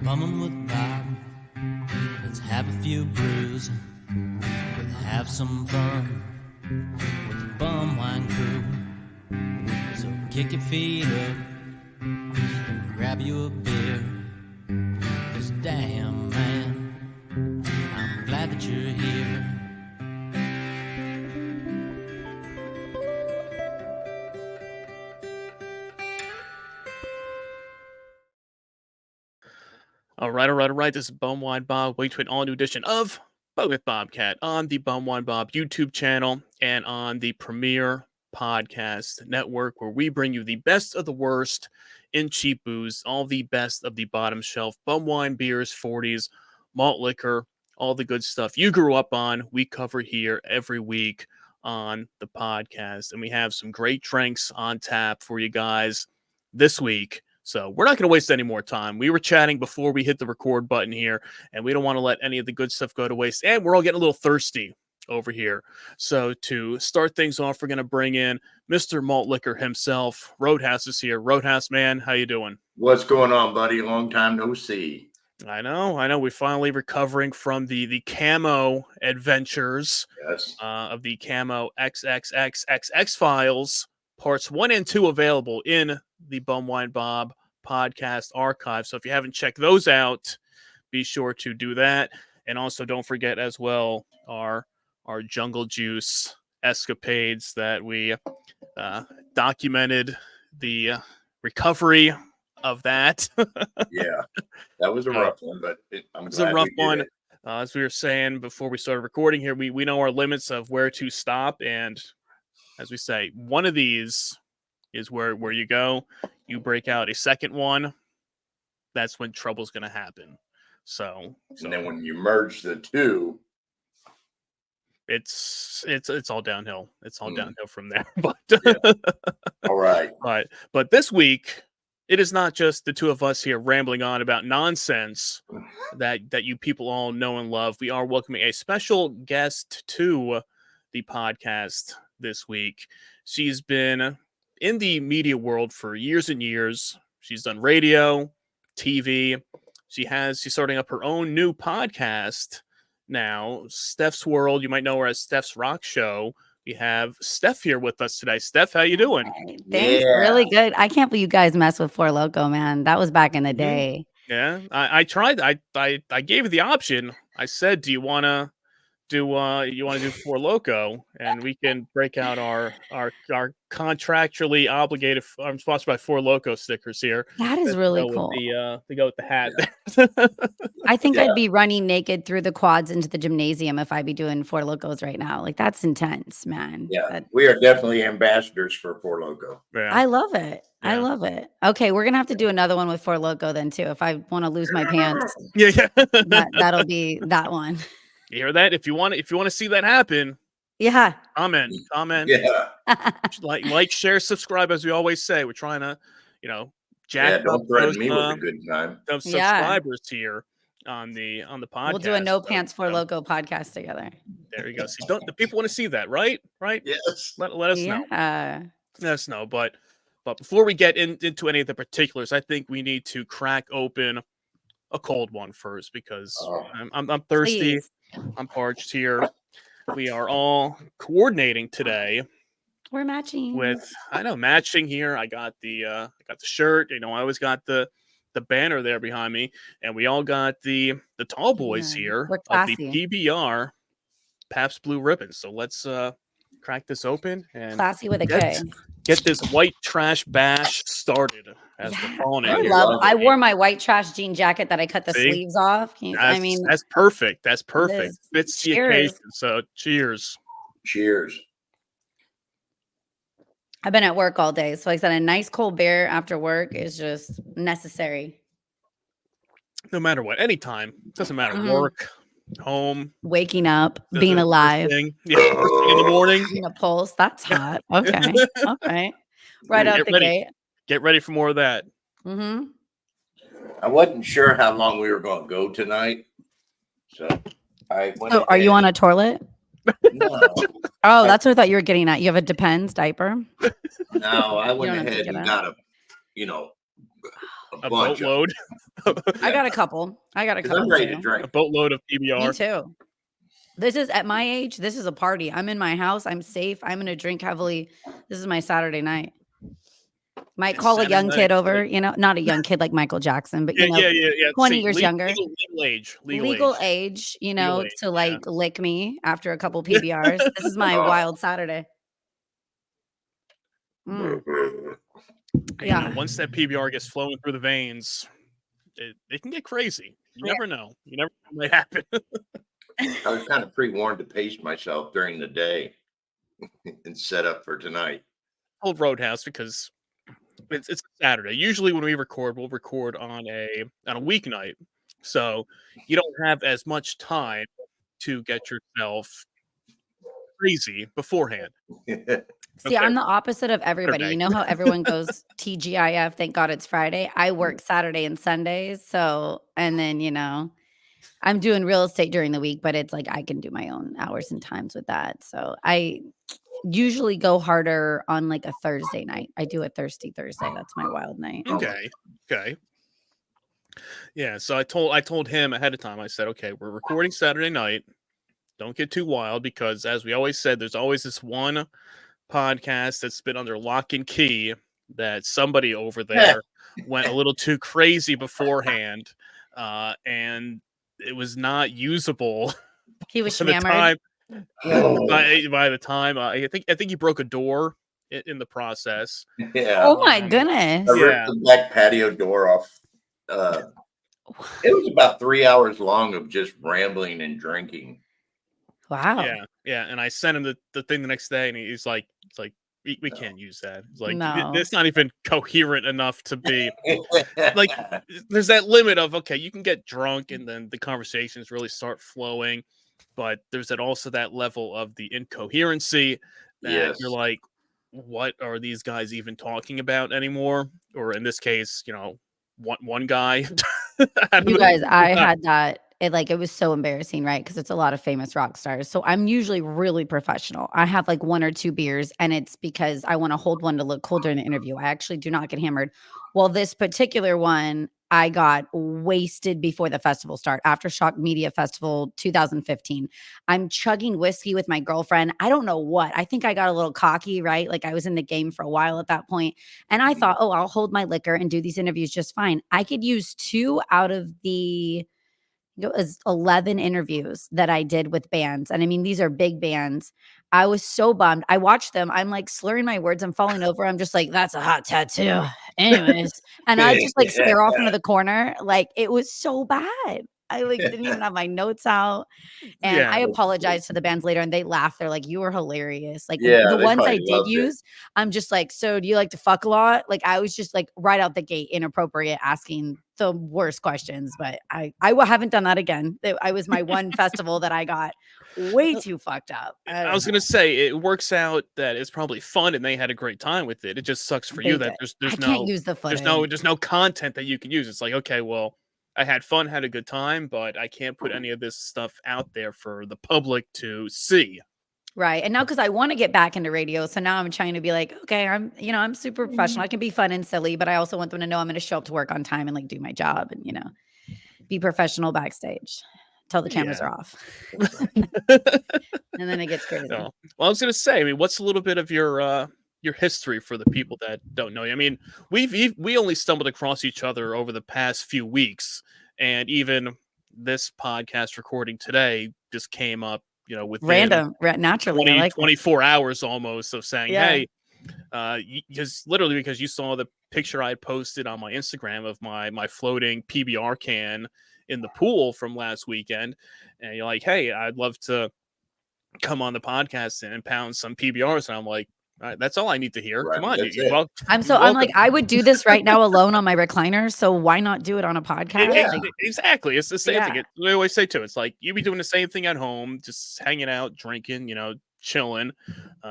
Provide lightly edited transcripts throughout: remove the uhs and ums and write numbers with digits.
bumming with Bob. Let's have a few brews. Let's have some fun with the bum wine crew. So kick your feet up and grab you a beer. 'Cause damn, man, I'm glad that you're here. All right. This is Bumwine Bob. Wait to an all-new edition of Bug with Bobcat on the Bumwine Bob YouTube channel and on the Premier Podcast Network, where we bring you the best of the worst in cheap booze, all the best of the bottom shelf bumwine beers, 40s, malt liquor, all the good stuff you grew up on. We cover here every week on the podcast, and we have some great drinks on tap for you guys this week. So we're not going to waste any more time. We were chatting before we hit the record button here, and we don't want to let any of the good stuff go to waste. And we're all getting a little thirsty over here. So to start things off, we're going to bring in Mr. Malt Liquor himself. Roadhouse is here. Roadhouse, man, how you doing? What's going on, buddy? Long time no see. I know. We're finally recovering from the camo adventures. Yes. Of the camo XXXXX files. Parts 1 and 2 available in the Bumwine Bob podcast archive. So if you haven't checked those out, be sure to do that. And also don't forget as well our Jungle Juice escapades that we documented the recovery of that. Yeah, that was a rough one, but I'm glad it's a rough one. it. As we were saying before we started recording here, we know our limits of where to stop, and as we say, one of these is where you go. You break out a second one, that's when trouble's going to happen. So And then when you merge the two, it's all downhill. It's all downhill from there. But all right. But this week, it is not just the two of us here rambling on about nonsense that you people all know and love. We are welcoming a special guest to the podcast this week. She's been in the media world for years and years. She's done radio, TV. She's starting up her own new podcast now, Stef's World. You might know her as Stef's Rock Show. We have Stef here with us today. Stef, how you doing? Thanks. Yeah. Really good. I can't believe you guys mess with Four Loko, man. That was back in the day. Yeah, I tried. I gave you the option. I said, do you want to do Four Loko, and we can break out our contractually obligated. I'm sponsored by Four Loko stickers here. That is really cool. To go with the hat. Yeah. I think I'd be running naked through the quads into the gymnasium if I'd be doing Four Lokos right now. Like, that's intense, man. Yeah, we are definitely ambassadors for Four Loko. Yeah. I love it. Yeah. I love it. Okay, we're gonna have to do another one with Four Loko then too. If I want to lose my pants, yeah. That'll be that one. You hear that? If you want to see that happen, yeah, comment. Yeah, like, share, subscribe, as we always say. We're trying to, jack don't up threaten those, me with a good time. Those subscribers here on the podcast. We'll do a no pants Four Loko podcast together. There you go. See, the people want to see that, right? Yes. Let us know. Let us know. But before we get into any of the particulars, I think we need to crack open a cold one first, because I'm thirsty. Please. I'm parched here. We are all coordinating today. We're matching matching here. I got the shirt. I always got the banner there behind me, and we all got the tall boys here of the PBR Pabst Blue Ribbon. So let's crack this open and classy with a K. Get this white trash bash started, as we're calling it. I wore my white trash jean jacket that I cut the sleeves off. That's perfect. That's perfect. Fits the occasion. So cheers. Cheers. I've been at work all day. So like I said, a nice cold beer after work is just necessary. No matter what, anytime. Doesn't matter. Work, home, waking up, being alive. First thing in the morning. A pulse. That's hot. Okay. Okay. Right out the gate. Get ready for more of that. Mm-hmm. I wasn't sure how long we were going to go tonight. So I went ahead. Are you on a toilet? No. Oh, that's what I thought you were getting at. You have a Depends diaper? No, I went ahead and got a a bunch of boatload. I got a couple. I got a 'Cause I'm couple ready to too. drink. A boatload of Me PBR. too. This is at my age. This is a party. I'm in my house. I'm safe. I'm gonna drink heavily. This is my Saturday night. Might call a Saturday young night, kid so over. You know, not a young kid like Michael Jackson, but yeah, you know, yeah. 20 See, years younger. legal age, Legal age. You legal know, age. to Yeah. like lick me after a couple PBRs. This is my Oh. wild Saturday. Mm, You know, yeah. once that PBR gets flowing through the veins, it can get crazy. You Yeah. never know. You never know what might happen. I was kind of pre-warned to pace myself during the day and set up for tonight. Old Roadhouse because it's a Saturday. Usually when we record, we'll record on a weeknight, so you don't have as much time to get yourself crazy beforehand. See, I'm the opposite of everybody. Saturday. You know how everyone goes TGIF, thank God it's Friday. I work Saturday and Sundays. So, and then, you know, I'm doing real estate during the week, but it's like I can do my own hours and times with that. So I usually go harder on like a Thursday night. I do a Thirsty Thursday. That's my wild night. Okay. Yeah, so I told him ahead of time. I said, okay, we're recording Saturday night. Don't get too wild because, as we always said, there's always this one podcast that's been under lock and key that somebody over there went a little too crazy beforehand, and it was not usable He was by the shammered. time. Oh, By the time, I think he broke a door in the process. yeah. Oh my Um, goodness. I ripped yeah. the back patio door off. It was about 3 hours long of just rambling and drinking. Wow. Yeah, and I sent him the thing the next day, and he's like, "It's like we can't use that. It's like No. it's not even coherent enough to be like." There's that limit of okay, you can get drunk, and then the conversations really start flowing, but there's also that level of the incoherency that Yes. you're like, what are these guys even talking about anymore? Or in this case, one guy. I don't You know. guys, I had that. It was so embarrassing, right? Because it's a lot of famous rock stars. So I'm usually really professional. I have like 1 or 2 beers, and it's because I want to hold one to look cool during the interview. I actually do not get hammered. Well, this particular one, I got wasted before the festival start. Aftershock Media Festival 2015. I'm chugging whiskey with my girlfriend. I don't know what. I think I got a little cocky, right? Like I was in the game for a while at that point. And I thought, oh, I'll hold my liquor and do these interviews just fine. I could use 2 out of the it was 11 interviews that I did with bands. And I mean, these are big bands. I was so bummed. I watched them. I'm like slurring my words. I'm falling over. I'm just like, that's a hot tattoo. Anyways. And I just like stare off into the corner. Like it was so bad. I like didn't even have my notes out. And I Yeah. apologized to the bands later and they laughed. They're like, you were hilarious. Like Yeah, the they ones I probably did loved it. use, I'm just like, so do you like to fuck a lot? Like I was just like right out the gate, inappropriate, asking the worst questions. But I haven't done that again. I was my one festival that I got way too fucked up. I was gonna say it works out that it's probably fun and they had a great time with it. It just sucks for you They that did. there's I can't use the footage. there's no content that you can use. It's like, okay, well, I had fun, had a good time, but I can't put any of this stuff out there for the public to see. Right. And now because I want to get back into radio. So now I'm trying to be like, okay, I'm super professional. I can be fun and silly, but I also want them to know I'm going to show up to work on time and like do my job and, be professional backstage till the cameras Yeah. are off. And then it gets crazy. No. Well, I was gonna say, I mean, what's a little bit of your history for the people that don't know you? I mean, we only stumbled across each other over the past few weeks, and even this podcast recording today just came up, within Random, naturally. I 20, like it. 24 hours almost of saying, Yeah. hey, because you saw the picture I had posted on my Instagram of my floating PBR can in the pool from last weekend, and you're like, hey, I'd love to come on the podcast and pound some PBRs, and I'm like, all right, that's all I need to hear. Right, Come on, that's you're it. I'm you're like, welcome. I would do this right now alone on my recliner. So why not do it on a podcast? Yeah. Like, Exactly, it's the same thing. Yeah. We always say too. It's like you be doing the same thing at home, just hanging out, drinking, chilling.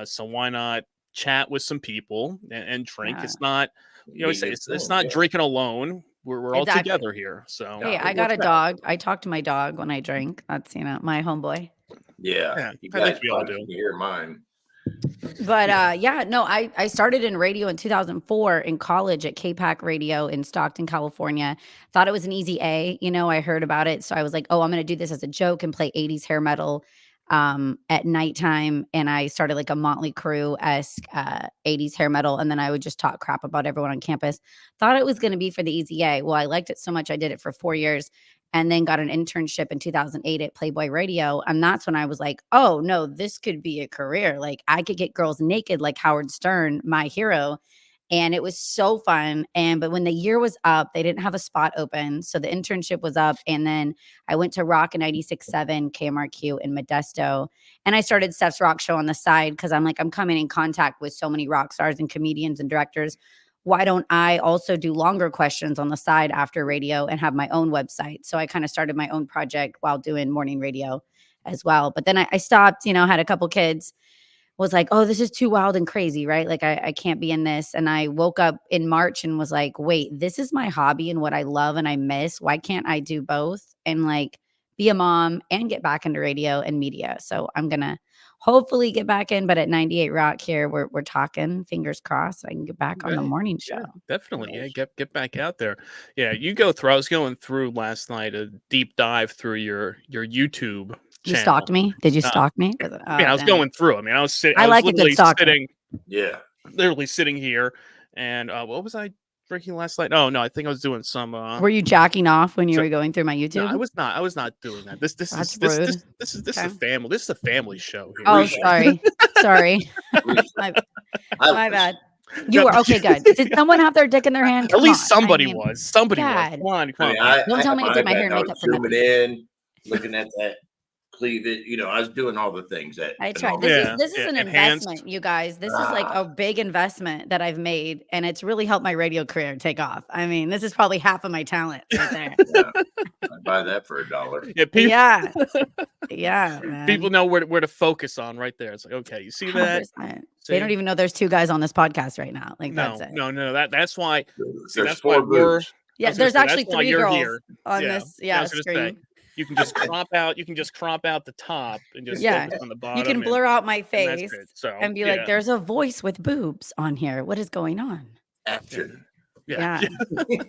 So why not chat with some people and drink? Yeah. It's not, Meet new it's friends, not yeah. drinking alone. We're all Exactly. together here. So hey, Yeah, I it got a works out. dog. I talk to my dog when I drink. That's, my homeboy. Yeah, Yeah, you I think guys we all probably do. can hear mine. But yeah, no, I started in radio in 2004 in college at KPAC Radio in Stockton, California. Thought it was an easy A, I heard about it. So I was like, oh, I'm going to do this as a joke and play 80s hair metal at nighttime. And I started like a Motley Crue-esque 80s hair metal. And then I would just talk crap about everyone on campus. Thought it was going to be for the easy A. Well, I liked it so much. I did it for 4 years and then got an internship in 2008 at Playboy Radio. And that's when I was like, oh, no, this could be a career. Like I could get girls naked like Howard Stern, my hero. And it was so fun. But when the year was up, they didn't have a spot open. So the internship was up. And then I went to Rock 96.7 KMRQ in Modesto. And I started Stef's Rock Show on the side because I'm like, I'm coming in contact with so many rock stars and comedians and directors. Why don't I also do longer questions on the side after radio and have my own website? So I kind of started my own project while doing morning radio as well. But then I stopped, had a couple kids, was like, oh, this is too wild and crazy, right? Like I can't be in this. And I woke up in March and was like, wait, this is my hobby and what I love and I miss. Why can't I do both and like be a mom and get back into radio and media? So I'm going to hopefully get back in, but at 98 Rock here, we're talking, fingers crossed, I can get back on the morning show. Yeah, definitely. Yeah, get back out there. Yeah, you go through. I was going through last night a deep dive through your YouTube channel. You stalked me? Did you stalk me? I was going through. I mean, I was sitting. I was like a literally good stalker. sitting. Yeah. Literally sitting here, and what was I drinking last night? Oh no, I think I was doing some. Were you jacking off when you were going through my YouTube? No, I was not. I was not doing that. This That's is rude. this is a family. This is a family show here. Oh, sorry. my bad. You were okay. Good. Did someone have their dick in their hand? At least somebody was. Somebody God. was. Come on. Don't tell me I did my hair and makeup for nothing. In, looking at that cleavage, I was doing all the things that I tried. This is an investment, you guys. This is like a big investment that I've made, and it's really helped my radio career take off. I mean, this is probably half of my talent right there. Yeah. I'd buy that for $1. Yeah, man. People know where to focus on right there. It's like, okay, you see that? 100%. They don't even know there's two guys on this podcast right now. Like no, that's it. No. That's why. There's four booths. Yeah, there's actually 3 girls here. on this. Yeah, screen. You can just crop out. You can just crop out the top and just focus on the bottom. You can blur out my face and be like, "There's a voice with boobs on here. What is going on?" Action. Yeah.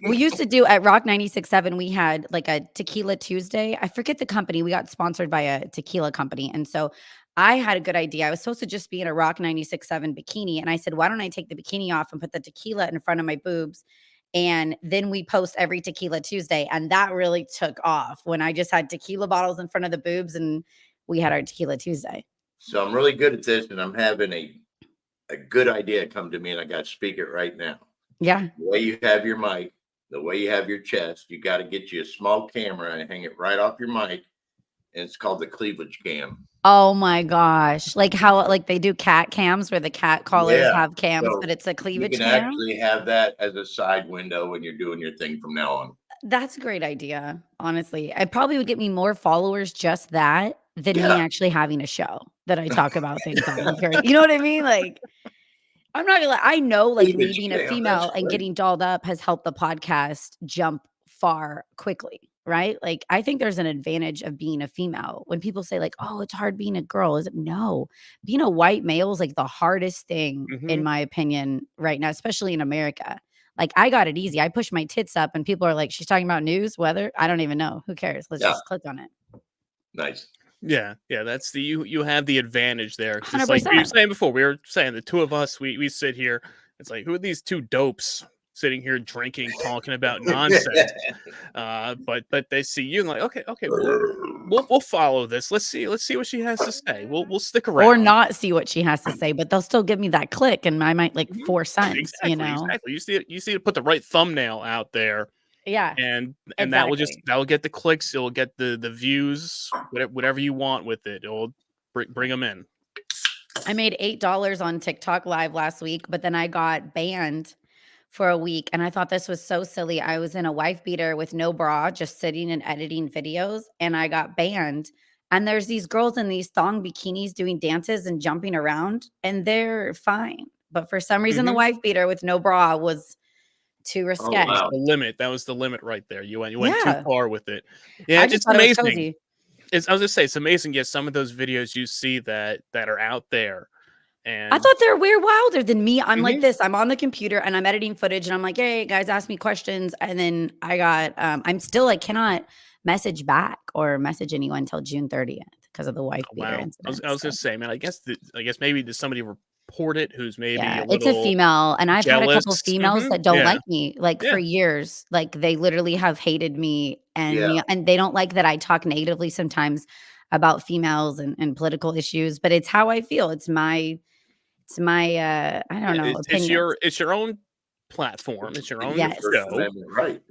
We used to do at Rock 96.7. We had like a Tequila Tuesday. I forget the company. We got sponsored by a tequila company, and so I had a good idea. I was supposed to just be in a Rock 96.7 bikini, and I said, "Why don't I take the bikini off and put the tequila in front of my boobs?" And then we post every Tequila Tuesday. And that really took off when I just had tequila bottles in front of the boobs and we had our Tequila Tuesday. So I'm really good at this and I'm having a good idea come to me and I got to speak it right now. Yeah. The way you have your mic, the way you have your chest, you got to get you a small camera and hang it right off your mic. And it's called the cleavage cam. Oh my gosh. Like how they do cat cams where the cat callers have cams, but it's a cleavage cam. You can actually have that as a side window when you're doing your thing from now on. That's a great idea. Honestly, it probably would get me more followers just that than me actually having a show that I talk about things on. You know what I mean? Like, I'm not gonna lie. I know like me being a female and getting dolled up has helped the podcast jump far quickly. Right? Like, I think there's an advantage of being a female. When people say like, oh, it's hard being a girl. Is it? No, being a white male is like the hardest thing in my opinion right now, especially in America. Like I got it easy. I push my tits up and people are like, she's talking about news, weather. I don't even know. Who cares? Let's just click on it. Nice. Yeah. That's you have the advantage there. It's like you were saying before, we were saying the two of us, we sit here. It's like, who are these two dopes sitting here drinking, talking about nonsense? But they see you and like, okay, we'll follow this. Let's see what she has to say. We'll stick around or not see what she has to say, but they'll still give me that click, and I might like 4 cents. Exactly. You see to put the right thumbnail out there. Yeah, and that will get the clicks. It'll get the views. Whatever you want with it, it'll bring them in. I made $8 on TikTok live last week, but then I got banned for a week. And I thought this was so silly. I was in a wife beater with no bra, just sitting and editing videos, and I got banned. And there's these girls in these thong bikinis doing dances and jumping around, and they're fine. But for some reason, the wife beater with no bra was too risque. Oh, wow. The limit. That was the limit right there. You went too far with it. Yeah, it's amazing. I was gonna say, it's amazing. Yes, some of those videos you see that are out there. I And thought they were way wilder than me. I'm like Mhm. this. I'm on the computer and I'm editing footage and I'm like, hey guys, ask me questions. And then I got I'm still like cannot message back or message anyone until June 30th because of the wife oh, beater wow. incident. I was So gonna say, man, I guess maybe did somebody report it who's maybe yeah, a it's a little female. And I've had a couple jealous? females that don't Yeah. like me like for Yeah. years. Like they literally have hated me and Yeah. me and they don't like that I talk negatively sometimes about females and political issues, but it's how I feel. It's my I don't Yeah, know, opinions. it's your own platform, it's your It's own your First Yes. show. Amendment right.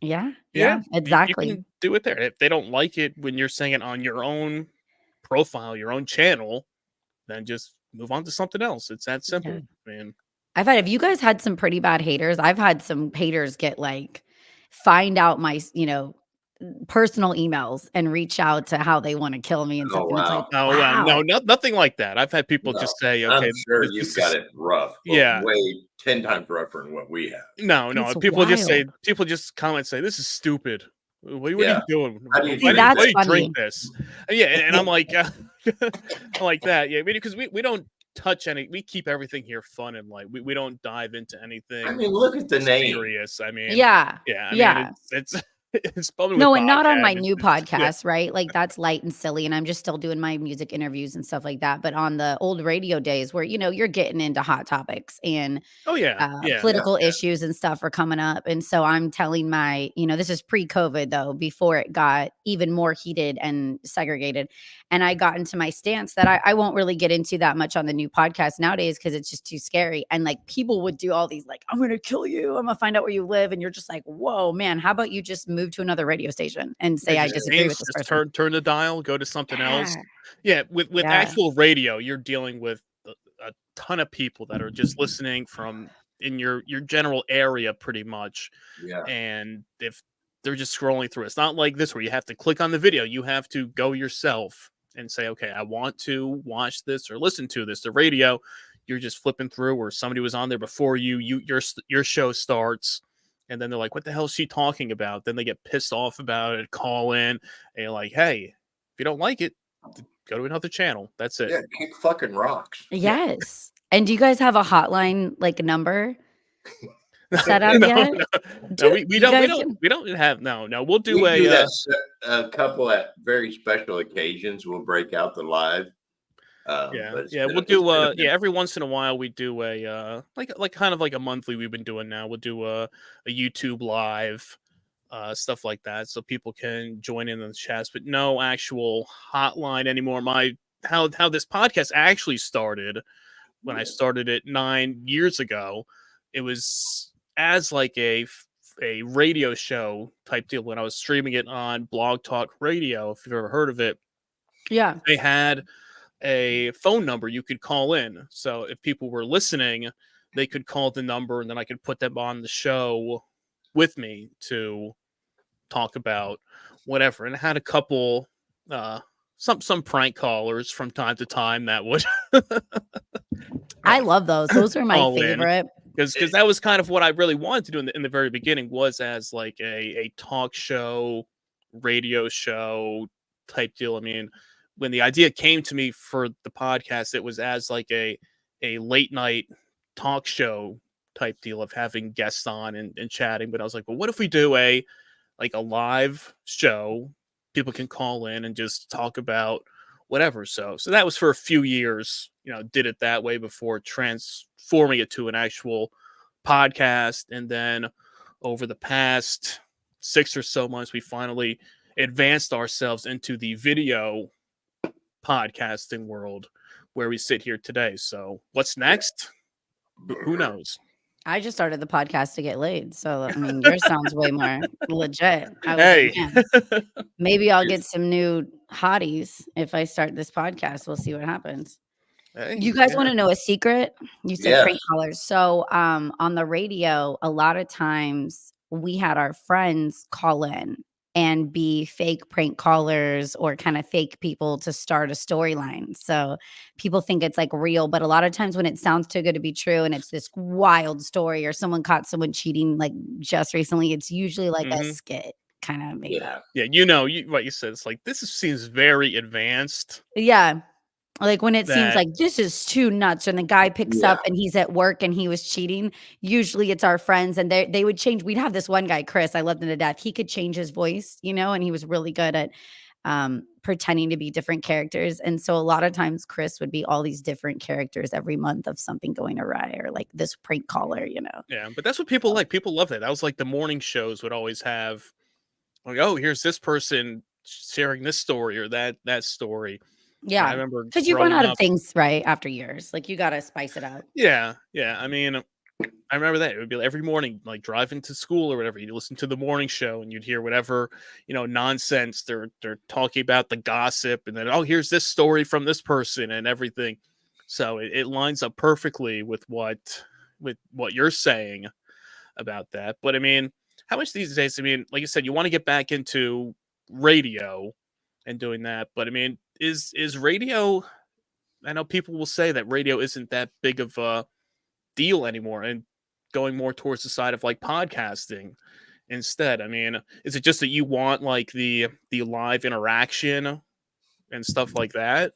Yeah, Yeah, yeah, you exactly. can do it there. If they don't like it when you're saying it on your own profile, your own channel, then just move on to something else. It's that Yeah. simple, man. Have you guys had some pretty bad haters? I've had some haters get like find out my, personal emails and reach out to how they want to kill me and stuff. Oh, And it's like, wow. Oh, well, no, wow. nothing like that. I've had people No, just say, I'm "Okay, sure this you've got is." it rough, but Yeah. way 10 times rougher than what we have. No, It's wild. people just comment, say, "This is stupid. What are you Yeah. doing? How do you See, drink Why that's do you drink funny. this?" Yeah, and I'm like, I'm like that. Yeah, because we don't touch any. We keep everything here fun and light. We don't dive into I anything mean, look at the name. serious. I mean, Yeah. yeah, I mean Yeah. it's it's probably with No, and not on Bobcat. my new It's yeah, podcast, right? Like that's light and silly, and I'm just still doing my music interviews and stuff like that. But on the old radio days where, you're getting into hot topics and oh yeah, yeah, Yeah. political issues and stuff are coming up. And so I'm telling this is pre-COVID though, before it got even more heated and segregated. And I got into my stance that I won't really get into that much on the new podcast nowadays because it's just too scary. And like people would do all these like, I'm gonna kill you, I'm gonna find out where you live. And you're just like, whoa, man, how about you just move to another radio station and yeah. say I Just disagree change, with this just person? turn the dial, go to something else. Yeah. Yeah, with Yeah. actual radio, you're dealing with a ton of people that are just listening from in your general area, pretty much. Yeah. And if they're just scrolling through, it's not like this where you have to click on the video. You have to go yourself and say, okay, I want to watch this or listen to this. The radio, you're just flipping through, or somebody was on there before you. Your show starts, and then they're like, "What the hell is she talking about?" Then they get pissed off about it, call in, and you're like, "Hey, if you don't like it, go to another channel. That's it." Yeah. Kick fucking rocks. Yeah. Yes. And do you guys have a hotline like number set up No, yet? no, no, Do you guys can we don't have no. We'll do We do a that a couple at very special occasions. We'll break out the live. But yeah, we'll it's do been a yeah, minute. every once in a while we do a like kind of like a monthly we've been doing now. We'll do a YouTube live, stuff like that, so people can join in the chats, but no actual hotline anymore. My how this podcast actually started, when I started it 9 years ago, it was as like a radio show type deal when I was streaming it on Blog Talk Radio. If you've ever heard of it, Yeah. they had a phone number you could call in. So if people were listening, they could call the number, and then I could put them on the show with me to talk about whatever. And I had a couple some prank callers from time to time that would I love those. Those are my call in, favorite. because that was kind of what I really wanted to do in the very beginning, was as like a talk show, radio show type deal. I mean, when the idea came to me for the podcast, it was as like a late night talk show type deal of having guests on and chatting. But I was like, well, what if we do a live show? People can call in and just talk about whatever. So that was for a few years, did it that way before transforming it to an actual podcast. And then over the past 6 or so months, we finally advanced ourselves into the video podcasting world where we sit here today. So what's next? Who knows? I just started the podcast to get laid. So, I mean, yours sounds way more legit. I was like, Hey. man, maybe I'll get some new hotties if I start this podcast. We'll see what happens. Hey, You guys yeah. want to know a secret? You said Yes. prank callers. So, on the radio, a lot of times we had our friends call in and be fake prank callers or kind of fake people to start a storyline. So people think it's like real, but a lot of times when it sounds too good to be true and it's this wild story or someone caught someone cheating like just recently, it's usually like a Mhm. skit kind of made Yeah. up. Yeah, what you said. It's like, seems very advanced. Yeah. Like, when it seems That like this is too nuts and the guy picks Yeah. up and he's at work and he was cheating, usually it's our friends and they would change. We'd have this one guy, Chris, I loved him to death. He could change his voice, and he was really good at pretending to be different characters. And so a lot of times Chris would be all these different characters every month of something going awry or like this prank caller. Yeah, but that's what people like. People love that. That was like the morning shows would always have like, oh, here's this person sharing this story or that story. I Yeah. remember Because you run growing out of up. things, right? After years. Like you gotta spice it up. Yeah, yeah. I mean, I remember that it would be like every morning, like driving to school or whatever. You listen to the morning show and you'd hear whatever nonsense they're talking about, the gossip, and then here's this story from this person and everything. So it lines up perfectly with what you're saying about that. But I mean, how much these days? I mean, like you said, you want to get back into radio and doing that. But I mean, is radio? I know people will say that radio isn't that big of a deal anymore, and going more towards the side of like podcasting instead. I mean, is it just that you want like the live interaction and stuff like that?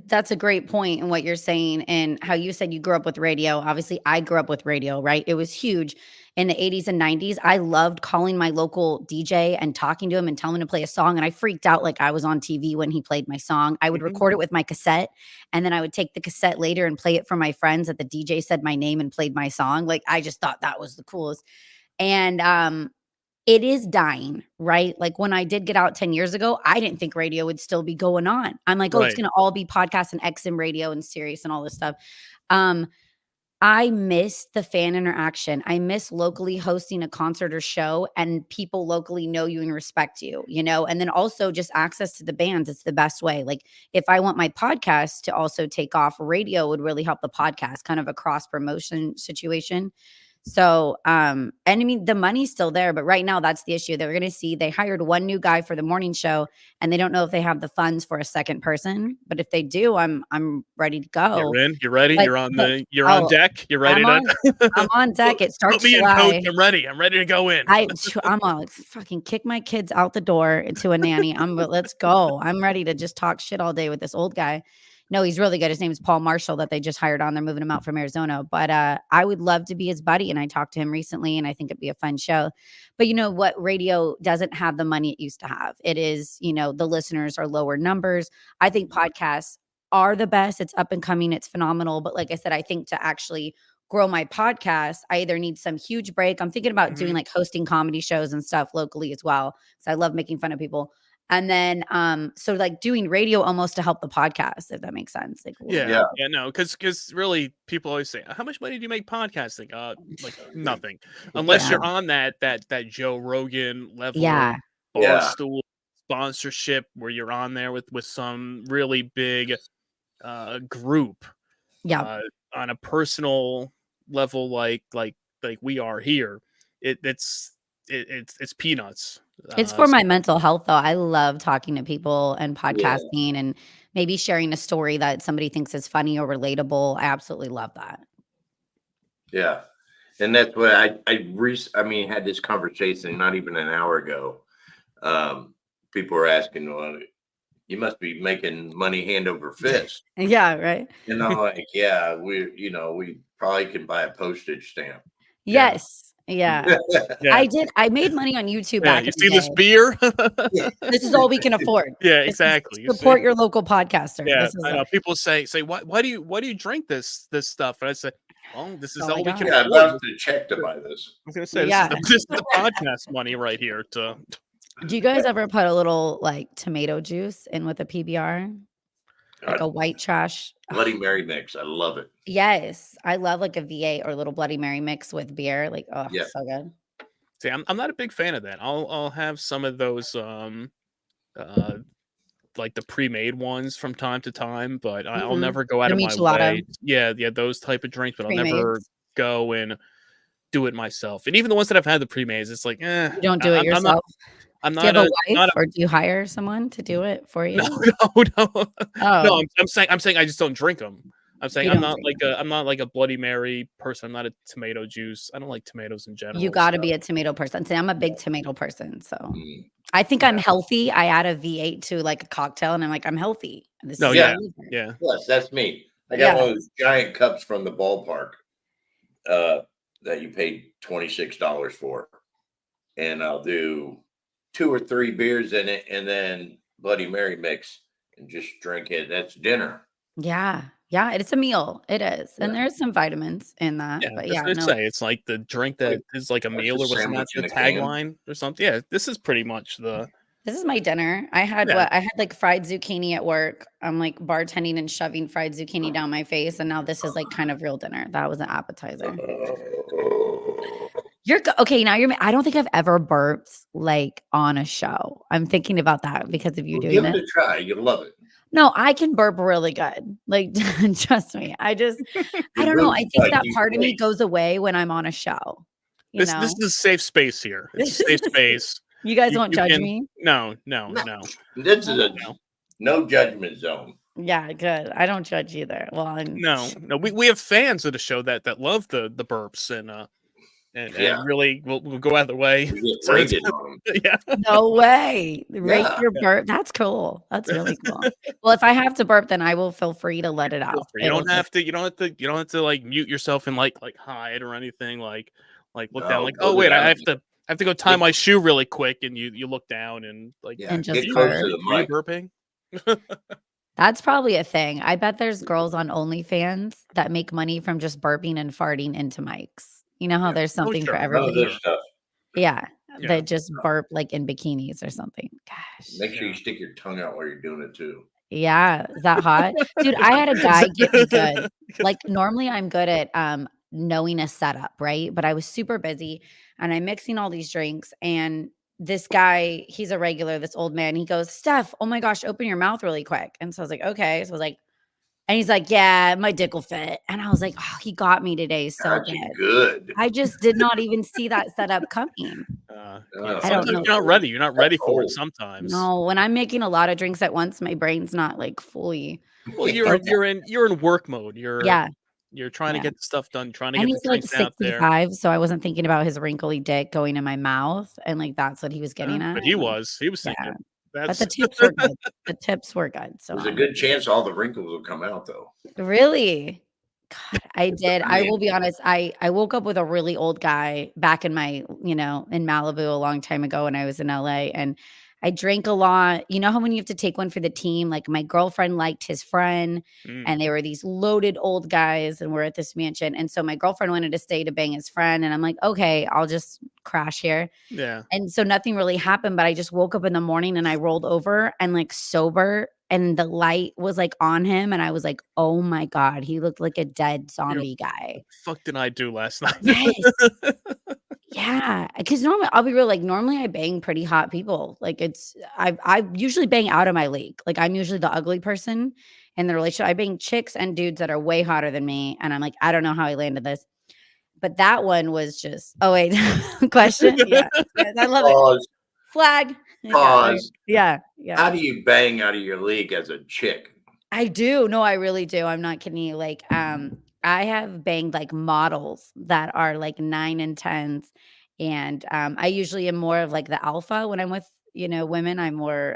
That's a great point in what you're saying and how you said you grew up with radio. Obviously, I grew up with radio, right? It was huge in the 80s and 90s. I loved calling my local DJ and talking to him and telling him to play a song. And I freaked out like I was on TV when he played my song. I would Mhm. record it with my cassette and then I would take the cassette later and play it for my friends that the DJ said my name and played my song. Like I just thought that was the coolest. And it is dying, right? Like when I did get out 10 years ago, I didn't think radio would still be going on. I'm like, oh, it's Right. going to all be podcasts and XM radio and Sirius and all this stuff. Um, I miss the fan interaction. I miss locally hosting a concert or show and people locally know you and respect you. And then also just access to the bands. It's the best way. Like if I want my podcast to also take off, radio would really help the podcast, kind of a cross promotion situation. So, and I mean, the money's still there, but right now that's the issue that we're going to see. They hired one new guy for the morning show and they don't know if they have the funds for a second person, but if they do, I'm ready to go. You're in. You're ready. But, You're on oh, deck. You're ready I'm on deck. It put starts me in, July. coach. I'm ready. I'm ready to go in. I'm gonna fucking kick my kids out the door to a nanny. Let's go. I'm ready to just talk shit all day with this old guy. No, he's really good. His name is Paul Marshall that they just hired on. They're moving him out from Arizona. But I would love to be his buddy. And I talked to him recently and I think it'd be a fun show. But you know what? Radio doesn't have the money it used to have. It is, the listeners are lower numbers. I think podcasts are the best. It's up and coming. It's phenomenal. But like I said, I think to actually grow my podcast, I either need some huge break. I'm thinking about doing Mhm. like hosting comedy shows and stuff locally as well. Because I love making fun of people. And then, so like doing radio almost to help the podcast, if that makes sense. Like, Yeah, no, because really, people always say, "How much money do you make podcasting?" Like nothing, unless you're on that Joe Rogan level, yeah, Yeah. Barstool sponsorship, where you're on there with some really big group yeah. on a personal level, like we are here. It's peanuts. It's for So my mental health, though. I love talking to people and Yeah. podcasting and maybe sharing a story that somebody thinks is funny or relatable. I absolutely love that. Yeah. And that's what I mean, had this conversation not even an hour ago. People were asking, well, you must be making money hand over fist. Yeah, right. Like, yeah, we probably can buy a postage stamp. Yes. Yeah. yeah, I made money on YouTube yeah. back You in see the this day. beer? This is all we can afford. Yeah, This is- exactly. You Support see? your local podcaster. Yeah, This is I know. People say why do you drink this stuff? And I say, well, this is all I all we can got. Yeah, afford. about to check to buy this. I was gonna say Yeah. this is the podcast money right here. Do you guys ever put a little like tomato juice in with a PBR? Like a white trash? Bloody Mary mix. I love it. Yes. I love like a V8 or a little Bloody Mary mix with beer. Like, oh, Yeah. so good. See, I'm not a big fan of that. I'll have some of those like the pre-made ones from time to time, but I'll Mhm. never go out The of my michelada. way. Yeah, those type of drinks, but I'll never Pre-mades. go and do it myself. And even the ones that I've had the pre-mades, it's like, You don't do it I'm not. yourself? I'm Do you not have a not wife a or do you hire someone to do it for you? no, no. No, Oh, I'm saying I just don't drink them. I'm saying you I'm don't not drink like I'm not like a Bloody Mary person. I'm not a tomato juice. I don't like tomatoes in general. You gotta So be a tomato person. See, I'm a big tomato person, so Mm. I think I'm healthy. I add a V8 to like a cocktail and I'm like, I'm healthy. This No, is yeah, amazing. yeah. Plus, that's me. I got Yeah. one of those giant cups from the ballpark that you paid $26 for. And I'll do 2 or 3 beers in it and then Bloody Mary mix and just drink it. That's dinner. Yeah. Yeah. It's a meal. It is. And Yeah. there's some vitamins in that. Yeah, But that's yeah, what I no, say. It's like the drink that is like a That's meal, a or wasn't that sandwich the in a can. tagline or something? Yeah, this is pretty much the this is my dinner. I had Yeah. I had like fried zucchini at work. I'm like bartending and shoving fried zucchini down my face. And now this is like kind of real dinner. That was an appetizer. Okay. Now I don't think I've ever burped like on a show. I'm thinking about that because of you Well, doing give this. it a try. You'll love it. No, I can burp really good. Like, trust me. I Your don't know. boobs I think like that you part of me great. goes away when I'm on a show. You this know, is a safe space here. It's a This safe is- space. you guys won't You judge can me. no. No, this is a No. no judgment zone. Yeah, good. I don't judge either. Well, No. We have fans of the show that love the burps and Yeah. really will go out of their way. We get So it's- rated on them. yeah. no way. Rate Yeah. your burp. That's cool. That's really cool. Well, if I have to burp, then I will feel free to let it Feel out. free. You don't have to. You don't have to like mute yourself and like hide or anything. Like look down. No, Like, go oh wait, down. I have to go tie my shoe really quick. And you look down and like, Yeah, And just get close burp. to the are you mic. burping? That's probably a thing. I bet there's girls on OnlyFans that make money from just burping and farting into mics. You know how Yeah. there's something for sure. None of everybody? this stuff. Yeah, Yeah. that just burp like in bikinis or something. Gosh. Make sure you Yeah. stick your tongue out while you're doing it too. Yeah, is that hot? Dude, I had a guy get me good. Like normally I'm good at knowing a setup, right? But I was super busy and I'm mixing all these drinks and this guy, he's a regular, this old man, he goes, Steph, oh my gosh, open your mouth really quick. And so I was like, okay. So I was like, and he's like, yeah, my dick will fit. And I was like, oh, he got me today so That's good. good. I just did not even see that setup coming. Oh, I don't Sometimes know. you're not ready. You're not ready for it. cold. Sometimes. No, when I'm making a lot of drinks at once, my brain's not like fully. Well, Or you're in work mode. Yeah. You're trying to Yeah. get the stuff done. Trying to And get the he's like drinks out there. 65, so I wasn't thinking about his wrinkly dick going in my mouth, and like that's what he was getting at. But he and, like, was yeah. thinking. But That's the tips were good. The tips were good. So There's a I'm good chance all the wrinkles will come out though. really. God, I did. I mean- will be honest. I woke up with a really old guy back in my, in Malibu a long time ago when I was in LA, and I drank a lot. You know how when you have to take one for the team, like my girlfriend liked his friend, and they were these loaded old guys, and we're at this mansion. And so my girlfriend wanted to stay to bang his friend, and I'm like, okay, I'll just crash here. yeah. And so nothing really happened, but I just woke up in the morning and I rolled over and like sober and the light was like on him and I was like, "Oh my god, he looked like a dead zombie guy." Fuck did I do last night? Yes. Yeah, because normally I'll be real, like normally I bang pretty hot people. Like I usually bang out of my league. Like I'm usually the ugly person in the relationship. I bang chicks and dudes that are way hotter than me and I'm like, I don't know how he landed this. But that one was just wait, question? Yeah. I love it. Pause. Flag. Pause. Yeah. How do you bang out of your league as a chick? I do. No, I really do. I'm not kidding you. Like, I have banged like models that are like 9 and 10s. And I usually am more of like the alpha when I'm with, women. I'm more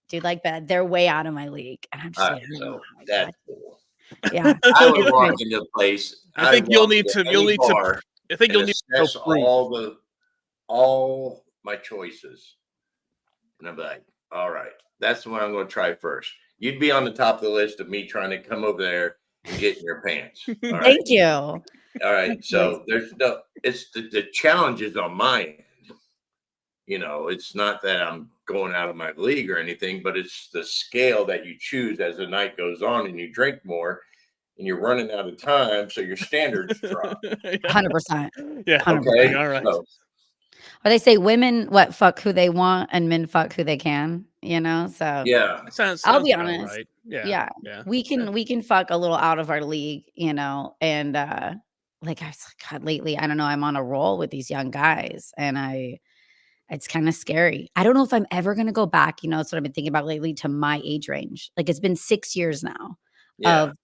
dude like that. They're way out of my league. And I'm just All like, right, I don't know so how I that's got cool. it. Yeah. I would It's walk great. into a place. I think you'll need to. I think you'll and need to go assess prove. all my choices. And I'm like, all right, that's the one I'm going to try first. You'd be on the top of the list of me trying to come over there and get in your pants. All right. Thank you. All right. So it's the challenge is on my end. It's not that I'm going out of my league or anything, but it's the scale that you choose as the night goes on and you drink more and you're running out of time. So your standards drop. 100%. Yeah. 100%. Okay. All right. So, Or they say women fuck who they want and men fuck who they can, So yeah. I'll be about honest. right. Yeah. Yeah. Yeah. We can fuck a little out of our league, and like I was like, God, lately, I don't know, I'm on a roll with these young guys and it's kind of scary. I don't know if I'm ever gonna go back, that's what I've been thinking about lately to my age range. Like it's been 6 years now Yeah. of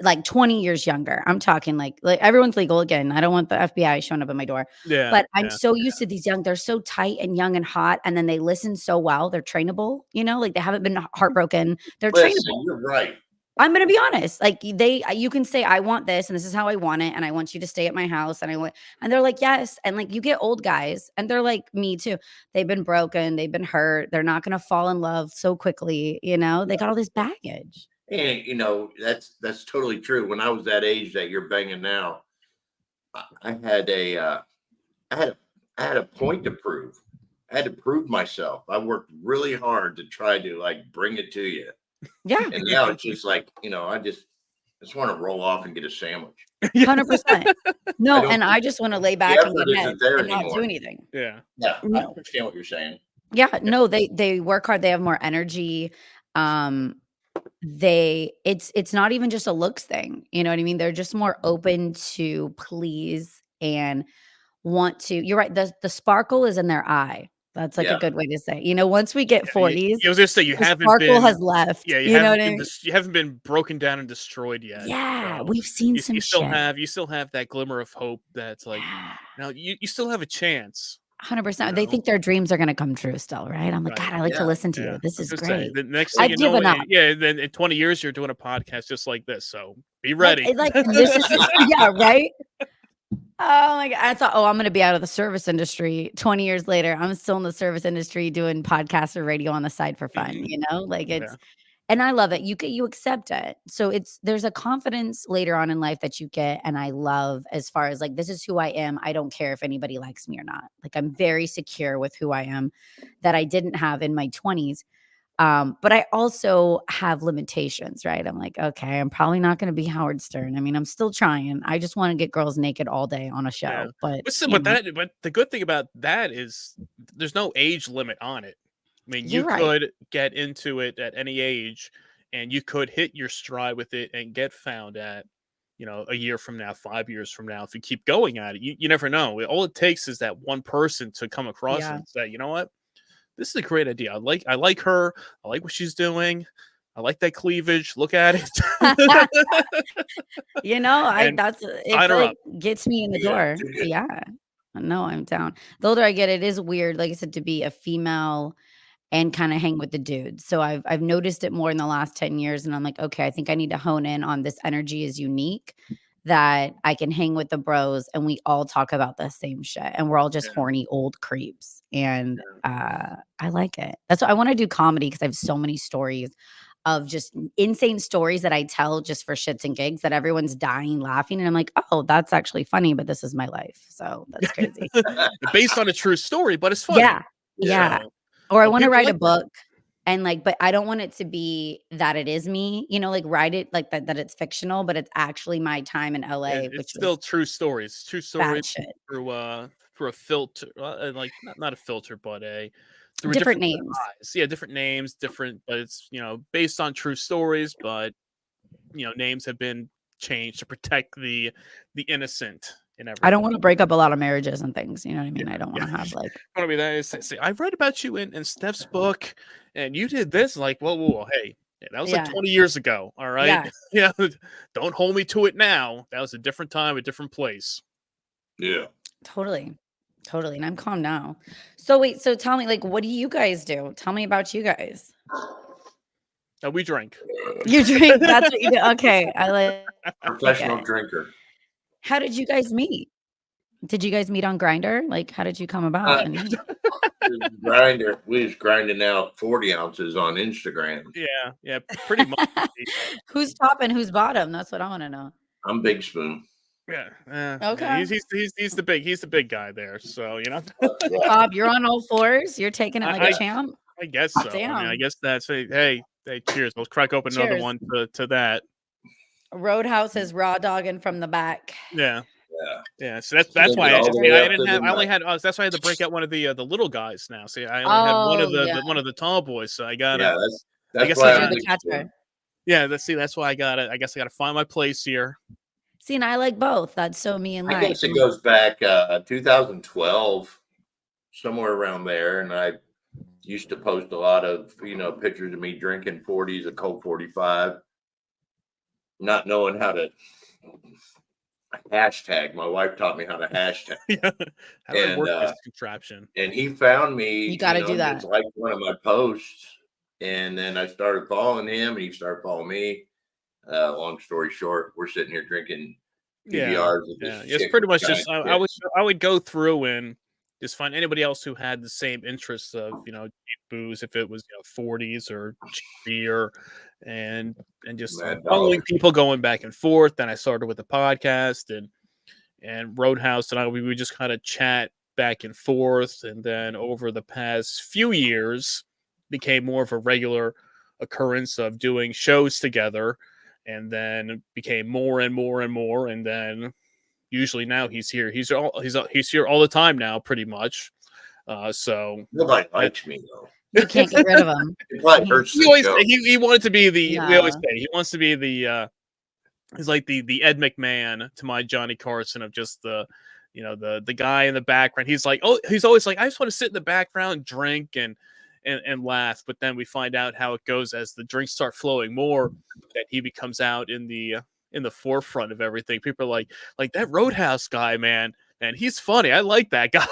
like 20 years younger. I'm talking like everyone's legal again. I don't want the FBI showing up at my door. Yeah. But I'm yeah. so used to these young, they're so tight and young and hot, and then they listen so well. They're trainable, like they haven't been heartbroken. They're Listen, trainable. you're right. I'm going to be honest. Like you can say, I want this and this is how I want it. And I want you to stay at my house. And they're like, yes. And like, you get old guys and they're like me too. They've been broken. They've been hurt. They're not going to fall in love so quickly. They got all this baggage. And that's totally true. When I was that age that you're banging now, I had a point to prove. I had to prove myself. I worked really hard to try to like bring it to you. Yeah. And now it's just like, I just want to roll off and get a sandwich. 100%. No, and I just want to lay back and effort get isn't mad there and not do anymore. anything. Yeah. Yeah, I understand what you're saying. Yeah, no, they work hard. They have more energy. It's not even just a looks thing. You know what I mean? They're just more open to please and want to. You're right. The sparkle is in their eye. That's like a Yeah. good way to say. Once we get 40s, I was just say you the haven't sparkle been. has left. Yeah, You know what I mean? you haven't been broken down and destroyed yet. Yeah, So we've seen some you still shit. have that glimmer of hope that's like, Yeah. now you still have a chance. 100%. They think their dreams are going to come true still, right? I'm like, Right. God, I like to Yeah. listen to Yeah. you. This I was is gonna say, great. the next thing I've you know, given up. then in 20 years you're doing a podcast just like this. So be ready. Like this is yeah, right? Oh my God. I thought, I'm going to be out of the service industry 20 years later. I'm still in the service industry doing podcasts or radio on the side for fun, like it's, and I love it. You accept it. So there's a confidence later on in life that you get. And I love as far as like, this is who I am. I don't care if anybody likes me or not. Like I'm very secure with who I am that I didn't have in my 20s. But I also have limitations, right? I'm like, okay, I'm probably not going to be Howard Stern. I mean, I'm still trying. I just want to get girls naked all day on a show. But but the good thing about that is there's no age limit on it. I mean, you You're right. could get into it at any age, and you could hit your stride with it and get found at, a year from now, 5 years from now. If you keep going at it, you never know. All it takes is that one person to come across Yeah. and say, you know what, this is a great idea. I like her. I like what she's doing. I like that cleavage. Look at it. And sign her up. Gets me in the door. Yeah. No, I'm down. The older I get, it is weird, like I said, to be a female and kind of hang with the dudes. So I've noticed it more in the last 10 years. And I'm like, okay, I think I need to hone in on this energy is unique, that I can hang with the bros and we all talk about the same shit. And we're all just horny old creeps. And I like it. That's why I want to do comedy, because I have so many stories of just insane stories that I tell just for shits and gigs that everyone's dying laughing. And I'm like, oh, that's actually funny, but this is my life. So that's crazy. Based on a true story, but it's funny. Yeah. So, or I want to people write like a book and like, but I don't want it to be that it is me, like write it like that it's fictional, but it's actually my time in LA, Yeah, which it's still was true stories. True stories batshit. through a filter, like not a filter, but through a Different different set of names. eyes. Yeah, different names, different, but it's based on true stories, but names have been changed to protect the innocent and everything. I don't want to break up a lot of marriages and things. You know what I mean? I don't want to have like. I mean, say, I read about you in Stef's book, and you did this. Like, whoa, hey, that was like 20 years ago. All right, Yeah. Don't hold me to it now. That was a different time, a different place. Yeah, Totally. And I'm calm now. So wait, so tell me, like, what do you guys do? Tell me about you guys. We drink. You drink. That's what you do. Okay, I like professional drinker. How did you guys meet? Did you guys meet on Grindr? Like, how did you come about? Grinder. We was grinding out 40 ounces on Instagram. Yeah, pretty much. Who's top and who's bottom? That's what I want to know. I'm Big Spoon. Yeah. Okay. He's the big guy there. So Bob, you're on all fours. You're taking it like a champ. I guess so. Damn. I mean, I guess that's hey, cheers. Let's crack open another one to that. Roadhouse is raw dogging from the back. Yeah. So that's why that's why I had to break out one of the little guys now. See, I only had one of the tall boys, so I gotta. Yeah, that's why you're the catcher. Yeah, that's why I guess I gotta find my place here. See, and I like both. That's so me in life. I guess it goes back 2012, somewhere around there, and I used to post a lot of pictures of me drinking 40s, a Colt 45. not knowing how to hashtag. My wife taught me how to hashtag, Yeah. How do I and work this contraption? and he found me, You got to do and just that. liked one of my posts, and then I started following him, and he started following me. Long story short, we're sitting here drinking Yeah, PBRs with yeah. this It's chick pretty with much giant just tits. I would go through and just find anybody else who had the same interests of cheap booze, if it was 40s or cheap beer, and just Mad following Dog. people going back and forth. Then I started with the podcast and Roadhouse and I we would just kind of chat back and forth, and then over the past few years became more of a regular occurrence of doing shows together, and then became more and more and more, and then usually now he's here. He's here all the time now, pretty much. So Nobody that likes me though. You can't get rid of him. It probably He- hurts the show. he wanted to be the we always No. say he wants to be the he's like the Ed McMahon to my Johnny Carson of just the guy in the background. He's like, oh, he's always like, I just want to sit in the background, drink and laugh. But then we find out how it goes as the drinks start flowing more, that he becomes out in the forefront of everything. People are like that Roadhouse guy, man, and he's funny. I like that guy.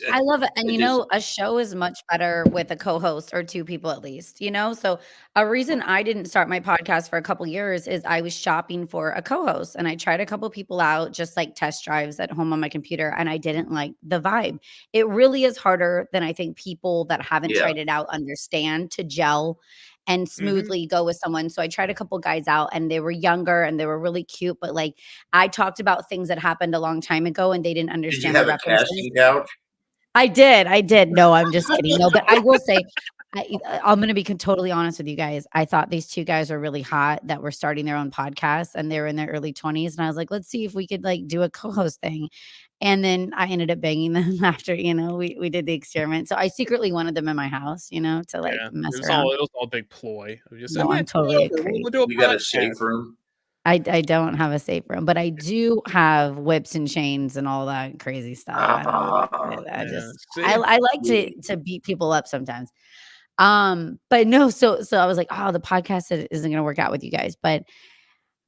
I love it. And It just a show is much better with a co-host or two people at least, So a reason I didn't start my podcast for a couple years is I was shopping for a co-host and I tried a couple people out, just like test drives at home on my computer, and I didn't like the vibe. It really is harder than I think people that haven't yeah. tried it out understand to gel and Mhm. smoothly go with someone. So I tried a couple guys out and they were younger and they were really cute, but like I talked about things that happened a long time ago and they didn't Did you understand the have a references. casting couch? I did. No, I'm just kidding. No, but I will say, I'm gonna be totally honest with you guys. I thought these two guys were really hot that were starting their own podcast, and they were in their early 20s, and I was like, let's see if we could like do a co-host thing. And then I ended up banging them after, we did the experiment. So I secretly wanted them in my house, to like Yeah, mess around. it was all a big ploy. It was just, oh No, yeah, I'm come on totally a over. creep. We'll do a You got a podcast. safe room? I don't have a safe room, but I do have whips and chains and all that crazy stuff. I don't know. I Yeah, just see, I like to beat people up sometimes. But no, so I was like, oh, the podcast isn't gonna work out with you guys. But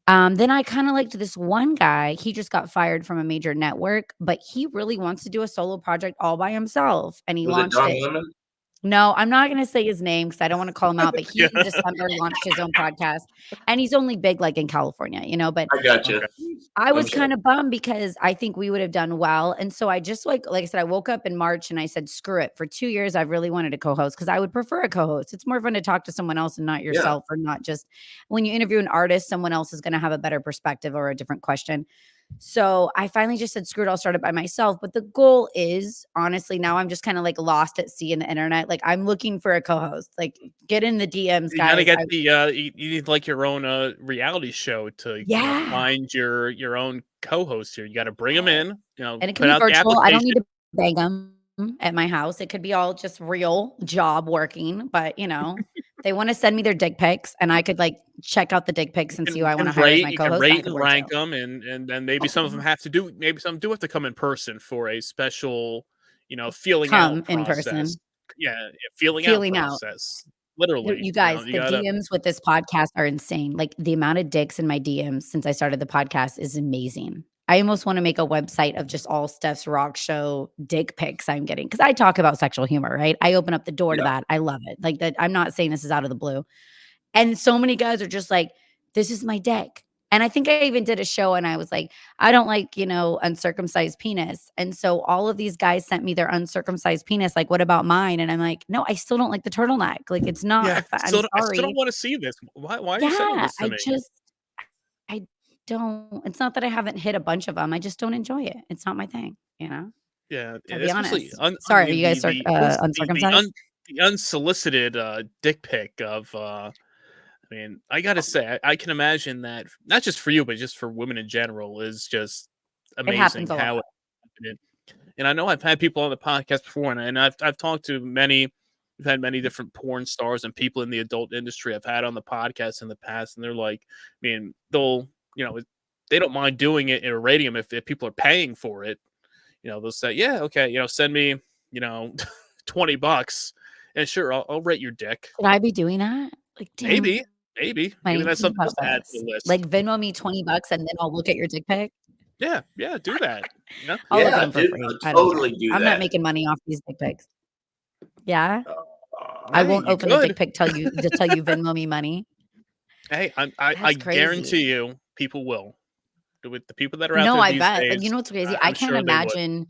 then I kind of liked this one guy. He just got fired from a major network, but he really wants to do a solo project all by himself. And he Was it launched Don it. Lemon? No, I'm not gonna say his name because I don't want to call him out, but he yeah, in December launched his own podcast. And he's only big like in California, but I got you. okay, I I'm was sorry. kind of bummed because I think we would have done well. And so I just like I said, I woke up in March and I said, screw it. For 2 years, I've really wanted a co-host because I would prefer a co-host. It's more fun to talk to someone else and not Yeah. yourself, or not just when you interview an artist, someone else is going to have a better perspective or a different question. So I finally just said, screw it, I'll start it by myself. But the goal is, honestly, now I'm just kind of like lost at sea in the internet. Like I'm looking for a co-host. Like get in the DMs, you gotta guys. get the you need like your own reality show to Yeah. find your own co-host here. You got to bring them in, And it can put be out the virtual. I don't application. need to bang them at my house. It could be all just real job working, but they want to send me their dick pics and I could like check out the dick pics and see who I want to hire as my You can co-host. That rate could and work rank too. them, and then maybe some of them maybe some do have to come in person for a special, feeling out Come in process. person, Yeah, feeling out feeling out. process. Literally, You guys, you the gotta. DMs with this podcast are insane. Like the amount of dicks in my DMs since I started the podcast is amazing. I almost want to make a website of just all Steph's rock show dick pics I'm getting, because I talk about sexual humor, right? I open up the door to Yeah. that. I love it. Like that. I'm not saying this is out of the blue. And so many guys are just like, this is my dick. And I think I even did a show and I was like, I don't like, uncircumcised penis. And so all of these guys sent me their uncircumcised penis. Like, what about mine? And I'm like, no, I still don't like the turtleneck. Like, it's not Yeah, I'm I still don't sorry. want to see this. Why are you sending Yeah. this to me? I don't, it's not that I haven't hit a bunch of them. I just don't enjoy it. It's not my thing, Yeah, to be especially honest. Sorry. Are you guys uncircumcised? the unsolicited dick pic of. I mean, I gotta say, I can imagine that not just for you, but just for women in general, is just It happens amazing a how lot. it happened. And I know I've had people on the podcast before, and I've talked to many. We've had many different porn stars and people in the adult industry I've had on the podcast in the past, and they're like, I mean, they'll, they don't mind doing it in a radium if people are paying for it. They'll say, yeah, okay, send me, $20, and sure, I'll rate your dick. Should I be doing that? Like, damn. Maybe. Maybe I need that's to think something about else to add to this. the list. Like Venmo me $20 and then I'll look at your dick pic. Yeah, do that. You know? I'll look at Yeah, them for dude, free. I'll I don't totally care. do I'm not that. making money off these dick pics. Yeah. I Hey, won't you open a dick could. pic till you Venmo me money. Hey, I That's guarantee crazy. you, people will. With the people that are out No, there I these bet. Like, you days, know what's crazy? I I'm can't sure they would. imagine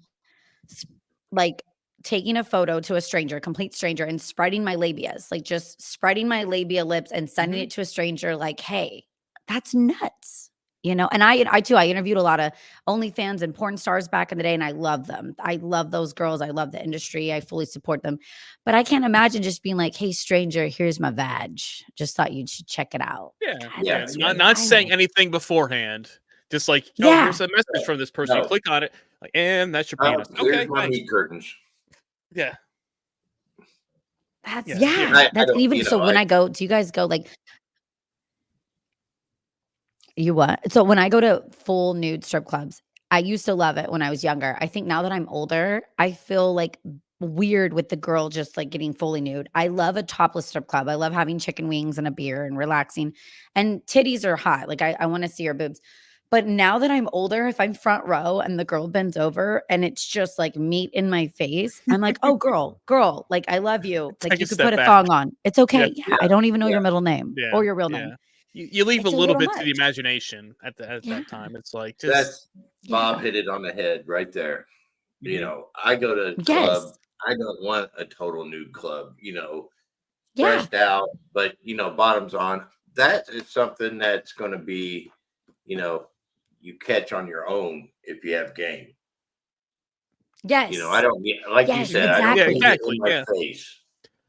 s- like taking a photo to a stranger, complete stranger, and spreading my labias, like just spreading my labia lips and sending Mhm. it to a stranger, like, hey, that's nuts. And I too, I interviewed a lot of OnlyFans and porn stars back in the day, and I love them. I love those girls. I love the industry. I fully support them. But I can't imagine just being like, hey, stranger, here's my vag. Just thought you should check it out. Yeah, God, Yeah, that's yeah. not saying wild. anything beforehand. Just like, oh, Yeah. here's a message from this person. You No. click on it, like, and that's your penis. Here's Okay, my thanks. meat curtains. Yeah, That's here. I That's don't, even so when I go, do you guys go like you what? So when I go to full nude strip clubs, I used to love it when I was younger. I think now that I'm older, I feel like weird with the girl just like getting fully nude. I love a topless strip club. I love having chicken wings and a beer and relaxing. And titties are hot. Like I want to see her boobs. But now that I'm older, if I'm front row and the girl bends over and it's just like meat in my face, I'm like, oh girl, like I love you. Like Take a you could put step a back. thong on. It's Yeah, okay. Yeah. I don't even know yeah, your middle name yeah, or your real name. yeah. You leave a It's a little little bit to the much. imagination at Yeah. that time. It's like just that's Bob Yeah. hit it on the head right there. mhm. I go to club. Yes. I don't want a total nude club. Yeah. Breast out, but bottoms on. That is something that's going to be, you know, you catch on your own if you have game. I Yes. don't need, like you Yes, said, I don't Yeah, exactly. need it in exactly. my Yeah, face.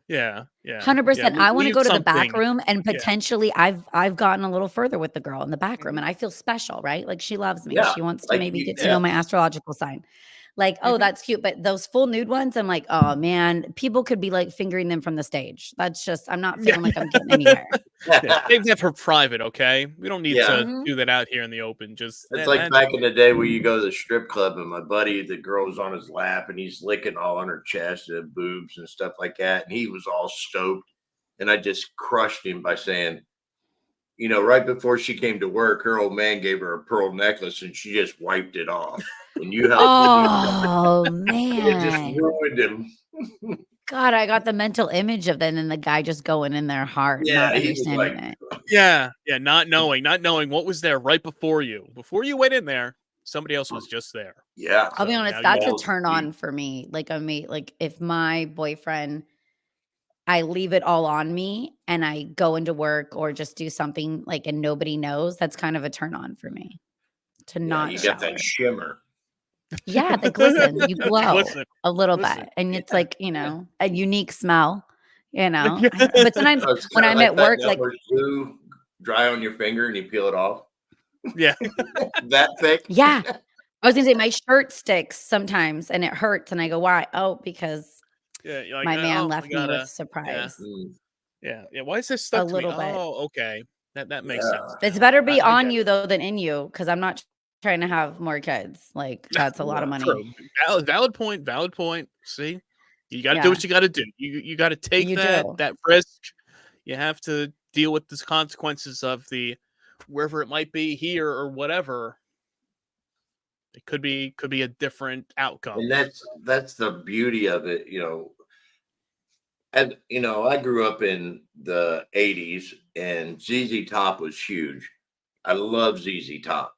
yeah. 100%. I want to Leave go to the back something. room and Yeah. potentially I've gotten a little further with the girl in the back room Mhm. and I feel special, right? Like she loves me. Yeah, She wants to like maybe you, get to Yeah. know my yes, astrological sign. Like, oh, Mhm. that's cute. But those full nude ones, I'm like, oh man, people could be like fingering them from the stage. That's just, I'm not Yeah. feeling like I'm getting anywhere. Yeah, save that for private, okay? We don't need yeah. to Mhm. do that out here in the open. Just It's that like that's back in the day where you go to the strip club and my buddy, the girl's on his lap and he's licking all on her chest and boobs and stuff like that. And he was all stoked. And I just crushed him by saying, right before she came to work, her old man gave her a pearl necklace and she just wiped it off. And you helped Oh it just man. ruined him. God, I got the mental image of that and then the guy just going in their heart, not Yeah, he was understanding like, it. yeah, not knowing what was there right before you. Before you went in there, somebody else was just there. yeah, I'll be So honest, now you that's a know. balls turn deep. on for me. Like if my boyfriend, I leave it all on me and I go into work or just do something like and nobody knows, that's kind of a turn on for me to Yeah, not you got that shower. shimmer. Yeah, they glisten. You glow Listen, a little listen. bit. And it's Yeah, like, yeah. a unique smell, I don't know. But sometimes Oh, it's when kind of I'm like at that work, like, Elmer's glue dry on your finger and you peel it off. Yeah. That thick. yeah, I was gonna say my shirt sticks sometimes and it hurts. And I go, why? Oh, because Yeah, you're like, my man oh, I left me with gotta. Yeah, surprise Mm, yeah. Why is this a stuck to me? little bit. Oh, okay. That makes sense yeah. It's now. better be I on get you though than in you, because I'm not trying to have more kids. Like it. that's a lot of True. money. Valid point. Valid point. See, you got to do Yeah, what you got to do. You got to take you do. that risk. You have to deal with the consequences of the wherever it might be here or whatever. It could be a different outcome. And that's the beauty of it, And I grew up in the '80s, and ZZ Top was huge. I love ZZ Top.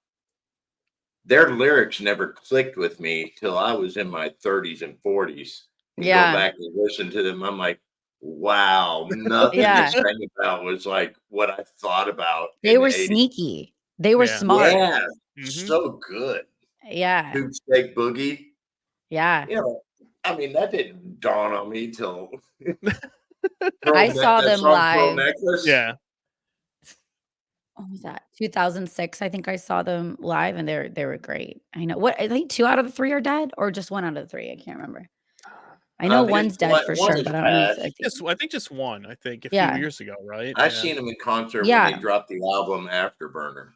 Their lyrics never clicked with me till I was in my 30s and 40s, and go Yeah, back and listen to them. I'm like, wow, nothing they yeah. sang about was like what I thought about They in were the '80s. sneaky. They were Yeah. smart. Yeah, Hmm. so good. Yeah, Tube Steak Boogie. yeah. You know, I mean, that didn't dawn on me till I saw that them song Pearl live. Necklace. Yeah. What was that? 2006. I think I saw them live, and they were great. I know. What I think 2 out of the 3 are dead, or just 1 out of the 3. I can't remember. I know It, one's dead for one sure, is but I don't know if I passed. think. I think just one. I think a few Yeah, years ago, right? I Yeah. seen them in concert when they yeah. dropped the album Afterburner.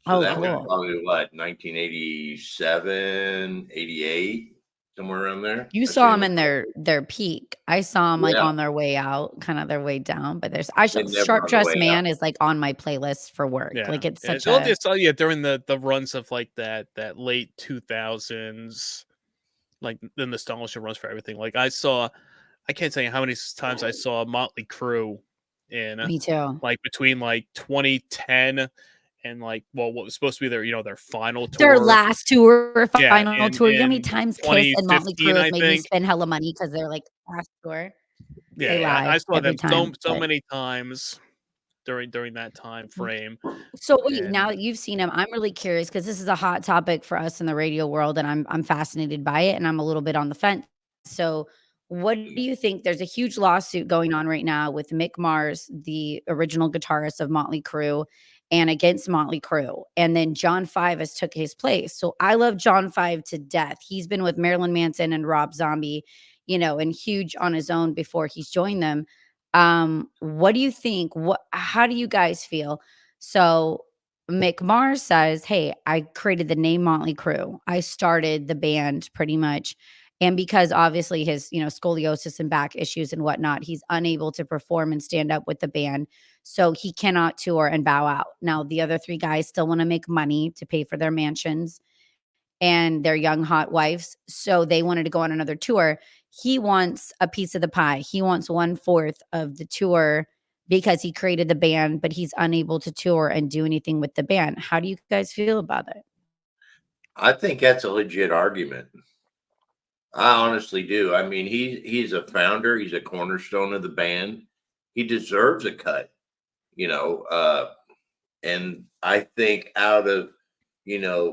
So Oh, that was Okay. cool. probably what, 1987, 88? somewhere around there. You I saw seen them in their peak. I saw them, like, Yeah, on their way out, kinda their way down, but they never Sharp on the Dressed way out. Man is, like, on my playlist for work. Yeah. Like, it's Yeah. such So a it's yeah, during the runs of like that late 2000s, like the nostalgia runs for everything. Like I can't tell you how many times I saw Motley Crue in Me too. like between like 2010 and like what was supposed to be their their final Their tour. last tour, Yeah, final tour. You know how many in times Kiss and Motley 2015, Crue have I made me think. spend hella money because 'cause they're, like, last tour? They Yeah, I lie saw every them so time, so but many times during that time frame. so wait, now And that you've seen him, I'm really curious because this is a hot topic for us in the radio world, and I'm fascinated by it, and I'm a little bit on the fence. So, what do you think? There's a huge lawsuit going on right now with Mick Mars, the original guitarist of Motley Crue, and against Motley Crue, and then John Five has took his place. So I love John Five to death. He's been with Marilyn Manson and Rob Zombie, and huge on his own before he's joined them. What do you think? How do you guys feel? So McMars says, "Hey, I created the name Motley Crue. I started the band pretty much. And because obviously his, scoliosis and back issues and whatnot, he's unable to perform and stand up with the band. So he cannot tour and bow out. Now, the other three guys still want to make money to pay for their mansions and their young hot wives. So they wanted to go on another tour. He wants a piece of the pie. He wants 1/4 of the tour because he created the band, but he's unable to tour and do anything with the band. How do you guys feel about it? I think that's a legit argument. I honestly do. I mean, he's a founder. He's a cornerstone of the band. He deserves a cut. You know, and I think out of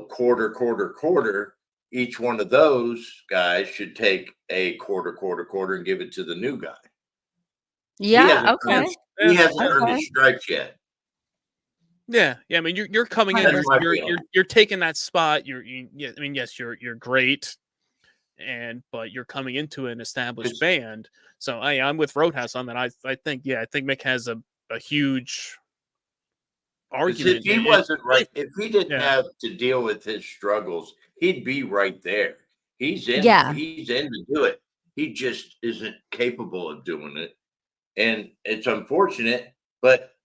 quarter, each one of those guys should take a quarter, and give it to the new guy. He Yeah, hasn't okay. earned, he hasn't earned Okay. his stripes yet. yeah, I mean you're coming in, That's you're my 100%. you're feeling. you're you're taking that spot. Yeah, I mean yes, you're great, but you're coming into an established 'Cause band. So I'm with Roadhouse on that. I think Mick has a huge if argument. he wasn't Really, right, if he didn't yeah, have to deal with his struggles, he'd be right there. Yeah. He's in to do it. He just isn't capable of doing it. And it's unfortunate, but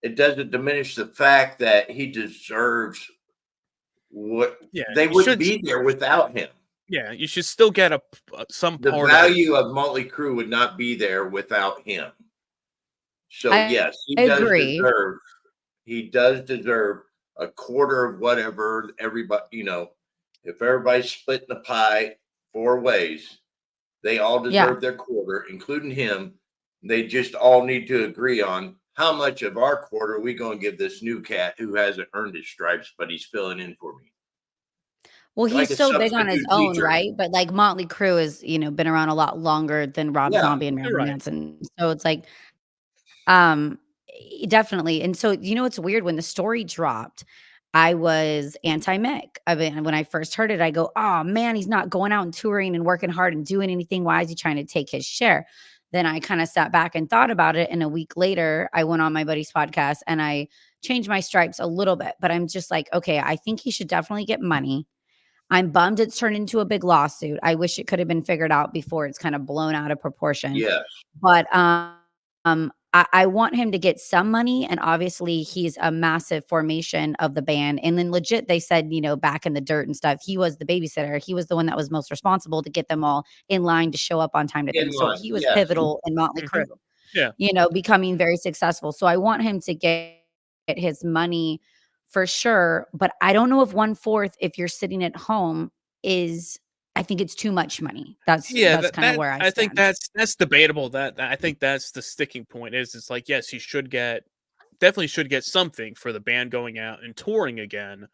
it doesn't diminish the fact that he deserves what yeah. they You wouldn't should, be there without him. yeah, you should still get some The part of it. value of Motley Crue would not be there without him. So I yes, agree. he does deserve a quarter of whatever everybody, if everybody's splitting the pie 4 ways, they all Yeah. deserve their quarter, including him. They just all need to agree on how much of our quarter are we going to give this new cat who hasn't earned his stripes, but he's filling in for me. Well, Like he's a so big on his substitute own, teacher. right? But, like, Motley Crue is, been around a lot longer than Rob Yeah. Zombie and You're Marilyn right. Manson. So it's like, um, definitely. And so, it's weird when the story dropped, I was anti-Mick. I mean, when I first heard it, I go, "Oh, man, he's not going out and touring and working hard and doing anything. Why is he trying to take his share?" Then I kinda sat back and thought about it, and a week later, I went on my buddy's podcast, and I changed my stripes a little bit, but I'm just like, "Okay, I think he should definitely get money." I'm bummed it's turned into a big lawsuit. I wish it could have been figured out before it's kind of blown out of proportion. Yes. But I want him to get some money. And obviously, he's a massive formation of the band. And then, legit, they said, back in the dirt and stuff, he was the babysitter. He was the one that was most responsible to get them all in line to show up on time to In things. So line. he was Yes. pivotal in Motley Hmm. Crue, Yeah, becoming very successful. So I want him to get his money for sure. But I don't know if 1/4, if you're sitting at home, is, I think it's too much money. That's yeah. kind of where I I think stand. that's debatable. I think that's the sticking point. It's like yes, he should get definitely should get something for the band going out and touring again.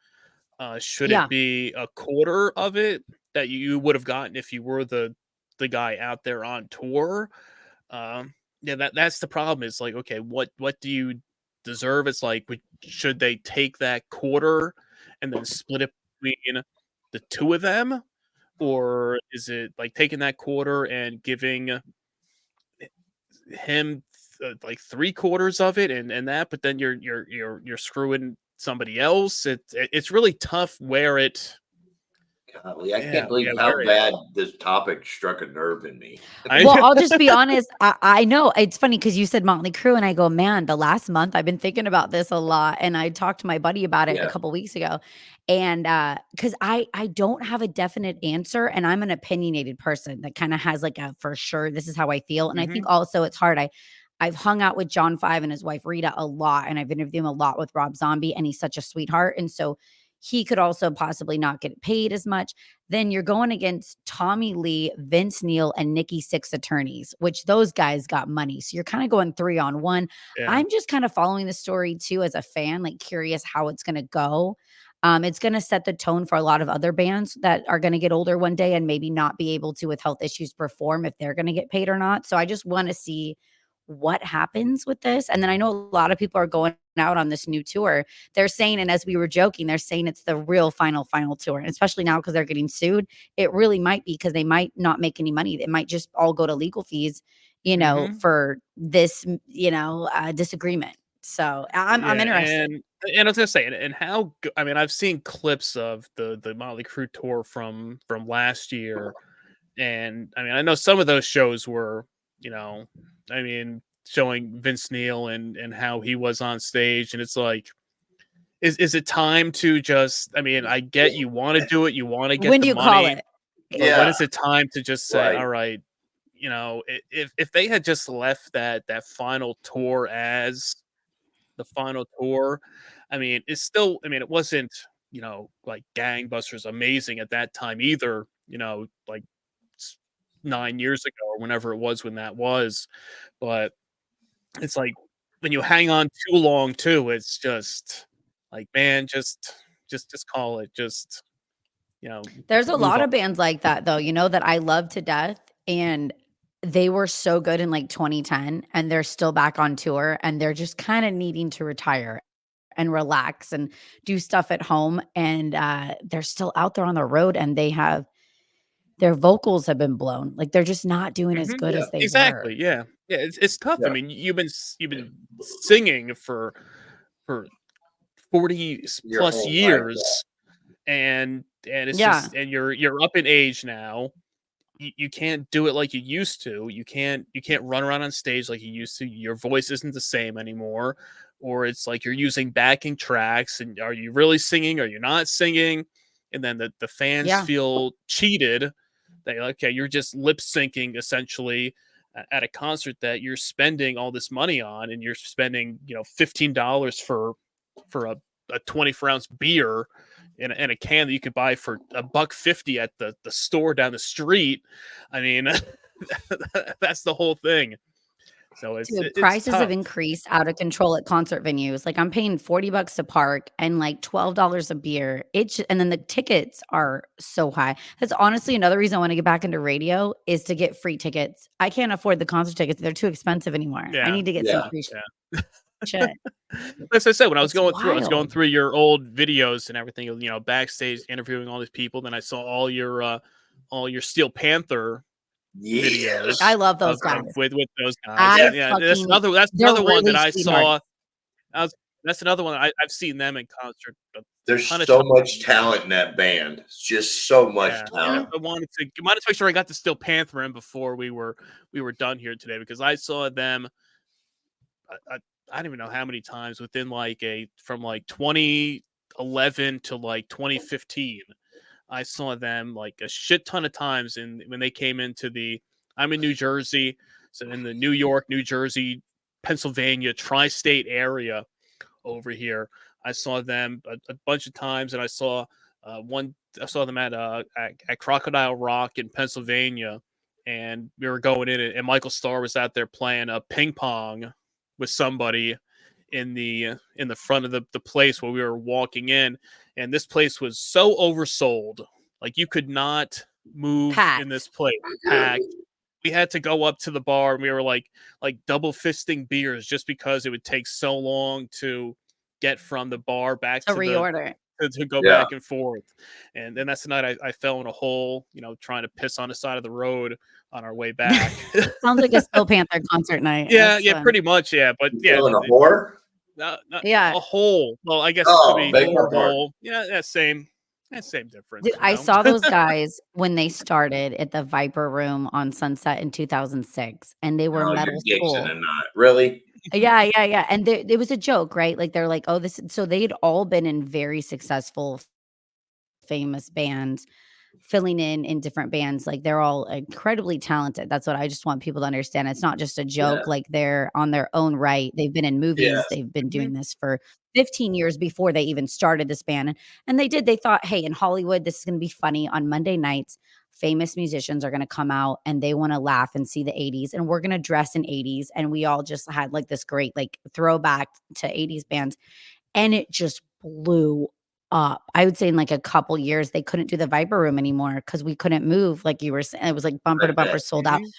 Should it Yeah. be a quarter of it that you would have gotten if you were the guy out there on tour? Yeah, that's the problem. It's like, okay, what do you deserve? It's like, should they take that quarter and then split it between the two of them, or is it like taking that quarter and giving him like 3/4 of it and that, but then you're screwing somebody else? It's really tough where it Golly, I Yeah, can't believe yeah, how very. bad this topic struck a nerve in me. Well, I'll just be honest. I know it's funny because you said Motley Crue, and I go, man, the last month I've been thinking about this a lot, and I talked to my buddy about it a Yeah. couple weeks ago, and because I don't have a definite answer, and I'm an opinionated person that kind of has like a for sure this is how I feel, and I think also it's hard. I've hung out with John Five and his wife Rita a lot, and I've interviewed him a lot with Rob Zombie, and he's such a sweetheart, and so he could also possibly not get paid as much. Then you're going against Tommy Lee, Vince Neil, and Nikki Sixx attorneys, which those guys got money. So you're kind of going 3-on-1. Yeah. I'm just kind of following the story too as a fan, like curious how it's going to go. It's going to set the tone for a lot of other bands that are going to get older one day and maybe not be able to, with health issues, perform if they're going to get paid or not. So I just want to see what happens with this. And then I know a lot of people are going out on this new tour. They're saying, and as we were joking, they're saying it's the real final tour. And especially now because they're getting sued, it really might be because they might not make any money. It might just all go to legal fees, for this, disagreement. So I'm interested. And I was gonna say, and how I mean, I've seen clips of the Motley Crue tour from last year, and I mean, I know some of those shows were, I mean, showing Vince Neil and how he was on stage, and it's like, is it time to just? I mean, I get you want to do it, you want to get When the do you money, call it? but when Yeah. is it time to just say, Right. all right, if they had just left that final tour as the final tour, I mean, it's still, I mean, it wasn't, like gangbusters amazing at that time either, like 9 years ago or whenever it was when that was. But it's like when you hang on too long too, it's just like, man, just call it, just, There's a move lot on. of bands like that though, that I love to death, and they were so good in like 2010 and they're still back on tour and they're just kind of needing to retire and relax and do stuff at home, and they're still out there on the road and their vocals have been blown. Like they're just not doing as good Yeah. as they were. Exactly. Yeah. Yeah. It's tough. I Yeah. mean, you've been singing for 40 Your plus whole life. years, and it's Yeah. just, and you're up in age now. You can't do it like you used to. You can't run around on stage like you used to. Your voice isn't the same anymore. Or it's like you're using backing tracks, and are you really singing? Are you not singing? And then the fans Yeah. feel cheated. They okay, you're just lip syncing essentially at a concert that you're spending all this money on, and you're spending $15 for a 24-ounce beer in a can that you could buy for $1.50 at the store down the street. I mean, that's the whole thing. So it's Dude, it's prices have tough. increased out of control at concert venues. Like I'm paying $40 to park and like $12 a beer. And then the tickets are so high. That's honestly another reason I want to get back into radio is to get free tickets. I can't afford the concert tickets. They're too expensive anymore. I Yeah, need to get some Yeah. free yeah. shit. As I said, when I was It's going wild. through your old videos and everything, backstage interviewing all these people, then I saw all your Steel Panther videos Yes. I love those of guys. with those guys. I Yeah, fucking that's they're another one that really I sweethearts. saw. That's another one I've seen them in concert a There's ton of so times. much talent in that band. It's just so much Yeah, talent. I wanted to make sure I got the Steel Panther in before we were done here today, because I saw them. I don't even know how many times within from like 2011 to like 2015. I saw them like a shit ton of times, and when they came into I'm in New Jersey, so in the New York, New Jersey, Pennsylvania tri-state area over here. I saw them a bunch of times, and I saw them at Crocodile Rock in Pennsylvania, and we were going in, and Michael Starr was out there playing a ping pong with somebody in the front of the place where we were walking in, and this place was so oversold, like you could not move in this Packed. place. Packed. We had to go up to the bar, and we were like double fisting beers just because it would take so long to get from the bar back To to reorder. to go Yeah. back and forth. And then that's the night I fell in a hole, trying to piss on the side of the road on our way back. Sounds like a Steel Panther concert night. Yeah, That's yeah, fun. pretty much, yeah. But You yeah, feeling a whore? not Yeah. a hole. Well, I guess it could Oh, be beg my whore pardon. hole. Yeah, same. Same difference, Dude, you I know? saw those guys when they started at the Viper Room on Sunset in 2006, and they were Oh, you're Metal Dixon School. and not really. Yeah, yeah, yeah, and it was a joke, right? Like, they're like, "Oh, this," so they'd all been in very successful, famous bands, filling in different bands. Like, they're all incredibly talented. That's what I just want people to understand. It's not just a Yeah. joke. Like, they're on their own right. They've been in movies. Yes. They've been Mhm. doing this for 15 years before they even started this band. And they thought, hey, in Hollywood, this is going to be funny. On Monday nights, famous musicians are going to come out and they want to laugh and see the 80s. And we're going to dress in 80s. And we all just had like this great like throwback to 80s bands, and it just blew up. I would say in like a couple years, they couldn't do the Viper Room anymore because we couldn't move. Like you were saying, it was like bumper I to bumper bet. sold out. Mhm.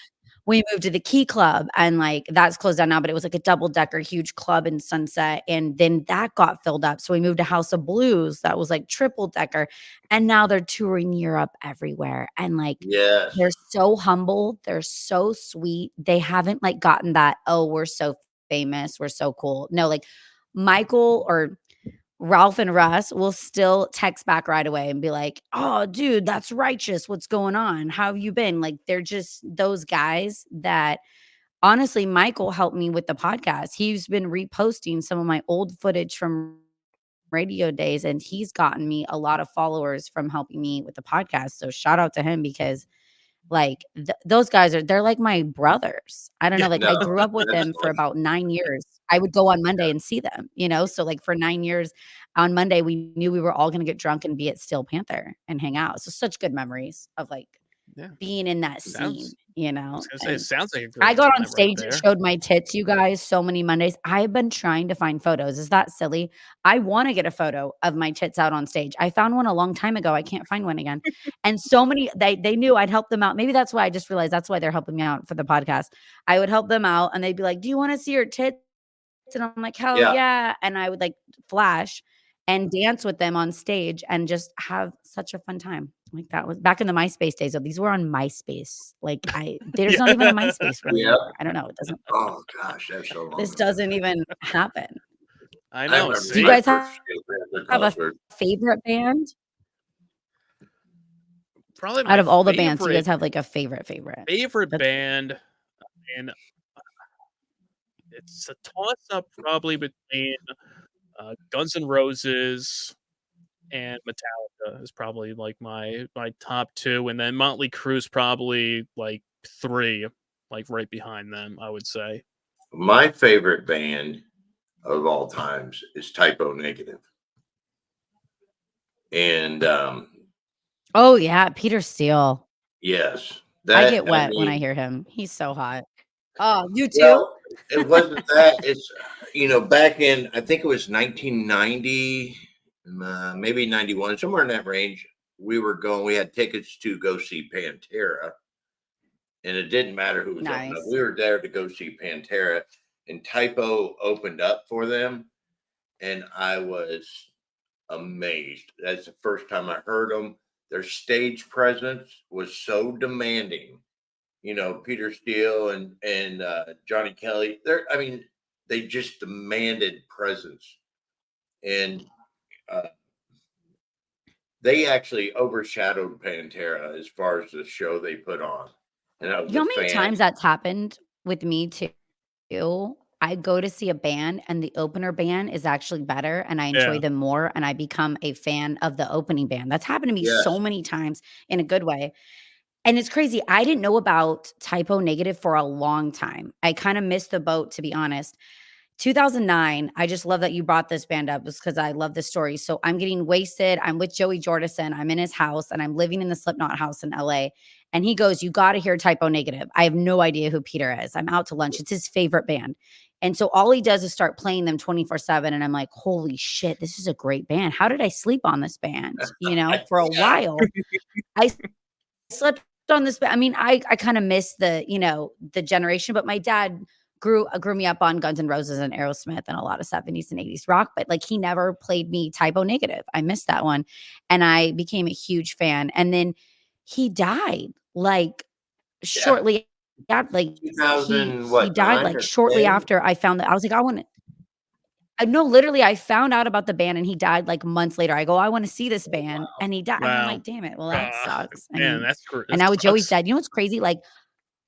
We moved to the Key Club, and like that's closed down now, but it was like a double decker, huge club in Sunset. And then that got filled up. So we moved to House of Blues. That was like triple decker. And now they're touring Europe everywhere. And like, Yes. they're so humble. They're so sweet. They haven't like gotten that, oh, we're so famous. We're so cool. No, like Michael or Ralph and Russ will still text back right away and be like, "Oh, dude, that's righteous. What's going on? How have you been?" Like, they're just those guys that honestly, Michael helped me with the podcast. He's been reposting some of my old footage from radio days, and he's gotten me a lot of followers from helping me with the podcast. So shout out to him because like, those guys they're like my brothers. I don't know, Yeah. like, No, I grew up with that's them for about 9 years. I would go on Monday and see them, you know? So, like, for 9 years, on Monday, we knew we were all gonna get drunk and be at Steel Panther and hang out. So, such good memories of, like, Yeah. being in that Sounds scene, you I know? was gonna say, it And sounds like a I great got on time right stage and there. showed my tits, you guys, so many Mondays. I've been trying to find photos. Is that silly? I wanna get a photo of my tits out on stage. I found one a long time ago. I can't find one again. And so many they knew I'd help them out. Maybe that's why I just realized that's why they're helping me out for the podcast. I would help them out and they'd be like, "Do you wanna see your tits?" And I'm like, "Hell yeah. yeah." And I would like flash and dance with them on stage and just have such a fun time. Like that was back in the MySpace days. So these were on MySpace. Like there's not even a Yeah. MySpace really Yeah. anymore. I don't know. It doesn't Oh gosh, that's so long this ago. doesn't even happen. I I know, remember Do you see? my guys first Steel Panther have a concert. favorite band? Probably Out my of all the bands, do you guys favorite have like a favorite? That's band, and it's a toss-up probably between, Guns N' Roses and Metallica is probably, like, my top 2, and then Motley Crue's probably, like, 3, like, right behind them, I would say. My favorite band of all times is Typo Negative. And Oh yeah, Peter Steele. yes, I that get I wet when I mean, hear him. He's so hot. Oh, you too? well, it wasn't that. It's back in I think it was 1990, maybe 91, somewhere in that range. We were going. We had tickets to go see Pantera, and it didn't matter who was opening up. Nice. We were there to go see Pantera, and Typo opened up for them, and I was amazed. That's the first time I heard them. Their stage presence was so demanding. Peter Steele and Johnny Kelly. I mean, they just demanded presence, and uh, they actually overshadowed Pantera as far as the show they put on. And I was You know a how many fan. times that's happened with me too? I go to see a band and the opener band is actually better and I enjoy Yeah. them more and I become a fan of the opening band. That's happened to me so Yes, many times in a good way. And it's crazy. I didn't know about Typo Negative for a long time. I kind of missed the boat, to be honest. 2009, I just love that you brought this band up because I love this story. So I'm getting wasted. I'm with Joey Jordison. I'm in his house and I'm living in the Slipknot house in LA. And he goes, "You got to hear Typo Negative." I have no idea who Peter is. I'm out to lunch. It's his favorite band. And so all he does is start playing them 24/7. And I'm like, holy shit, this is a great band. How did I sleep on this band? For a yeah, while, I slept on this. I mean, I kind of miss the generation, but my dad grew me up on Guns N' Roses and Aerosmith and a lot of 70s and 80s rock, but like he never played me Typo Negative. I missed that one. And I became a huge fan. And then he died like yeah. shortly after, like 2000, he what, died 9 like or shortly 10? after I found that. I was like, I want to No, literally, I found out about the ban and he died like months later. I go, I want to see this ban, and he died. And I'm Wow. like, damn it. Well, that sucks. I Man, mean, that's and now Joey's sucks. dead. You know what's crazy? Like,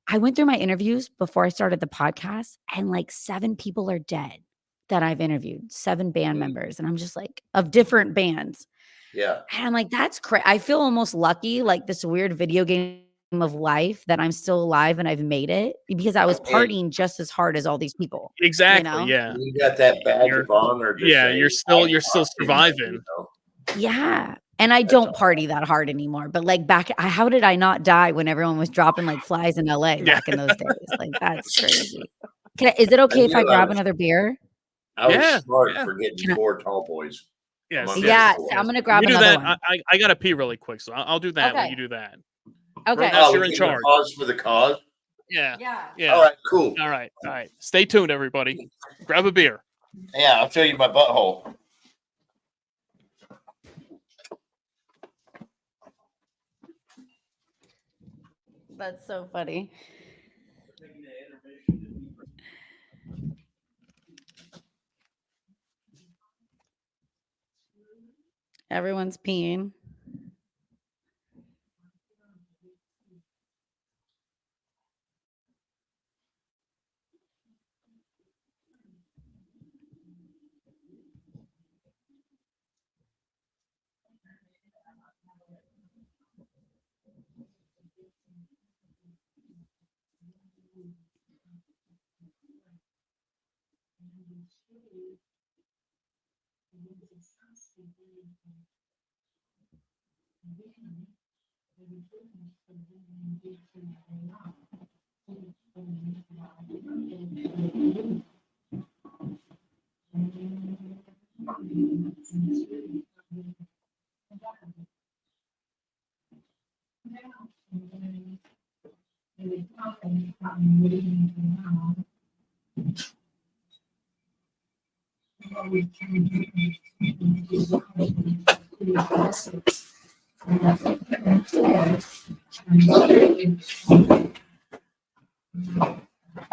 I went through my interviews before I started the podcast, and like 7 people are dead that I've interviewed, 7 band members, and I'm just like, of different bands. Yeah. And I'm like, that's crazy. I feel almost lucky, like this weird video game of life, that I'm still alive and I've made it, because I was partying just as hard as all these people. Exactly. know? Yeah. You got that badge of honor to say, You're still surviving. Yeah. And I don't party that hard anymore. But like how did I not die when everyone was dropping like flies in LA back in those days? Like, that's crazy. Is it okay if I grab another beer? I was smart for getting 4 tall boys. Yes. Yeah. So I'm gonna grab another one. I gotta pee really quick, so I'll do that when you do that. Okay. Roadhouse, you're in charge. Pause for the cause. Yeah. All right. Cool. All right. Stay tuned, everybody. Grab a beer. Yeah, I'll show you my butthole. That's so funny. Everyone's peeing.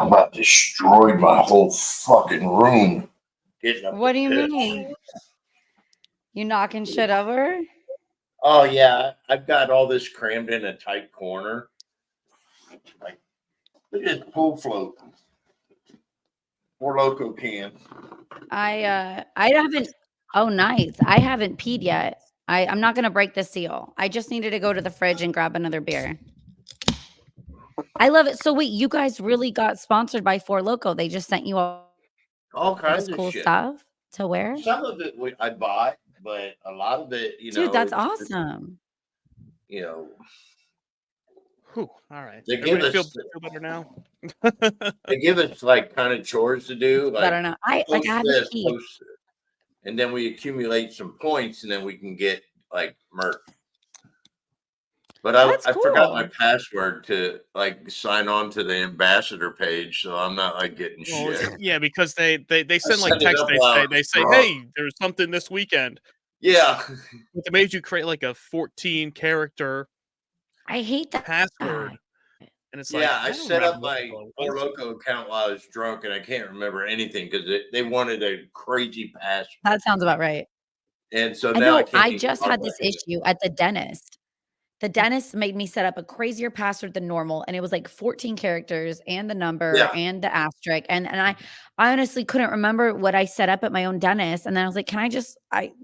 I about destroyed my whole fucking room. What do you mean? You knocking shit over? Oh yeah, I've got all this crammed in a tight corner. Like, look at this pool float. 4 Loco can. I haven't. Oh, nice. I haven't peed yet. I'm not gonna break the seal. I just needed to go to the fridge and grab another beer. I love it. So wait, you guys really got sponsored by 4 Loco? They just sent you all kinds this cool of shit. stuff to wear? Some of it I bought, but a lot of it, Dude, that's awesome. Whew, all right. They give us, feel better now. They give us like kind of chores to do. Like, I don't know. I have this key. And then we accumulate some points, and then we can get like merch. But I forgot my password to like sign on to the ambassador page, so I'm not like getting shit. Yeah, because they send like text. They say, hey, there's something this weekend. Yeah. They made you create like a 14 character. I hate that password. And it's like, yeah, I set up my 4 Loco account while I was drunk, and I can't remember anything because they wanted a crazy password. That sounds about right. And so now I just had this issue at the dentist. The dentist made me set up a crazier password than normal, and it was like 14 characters and the number and the asterisk. And I honestly couldn't remember what I set up at my own dentist. And then I was like,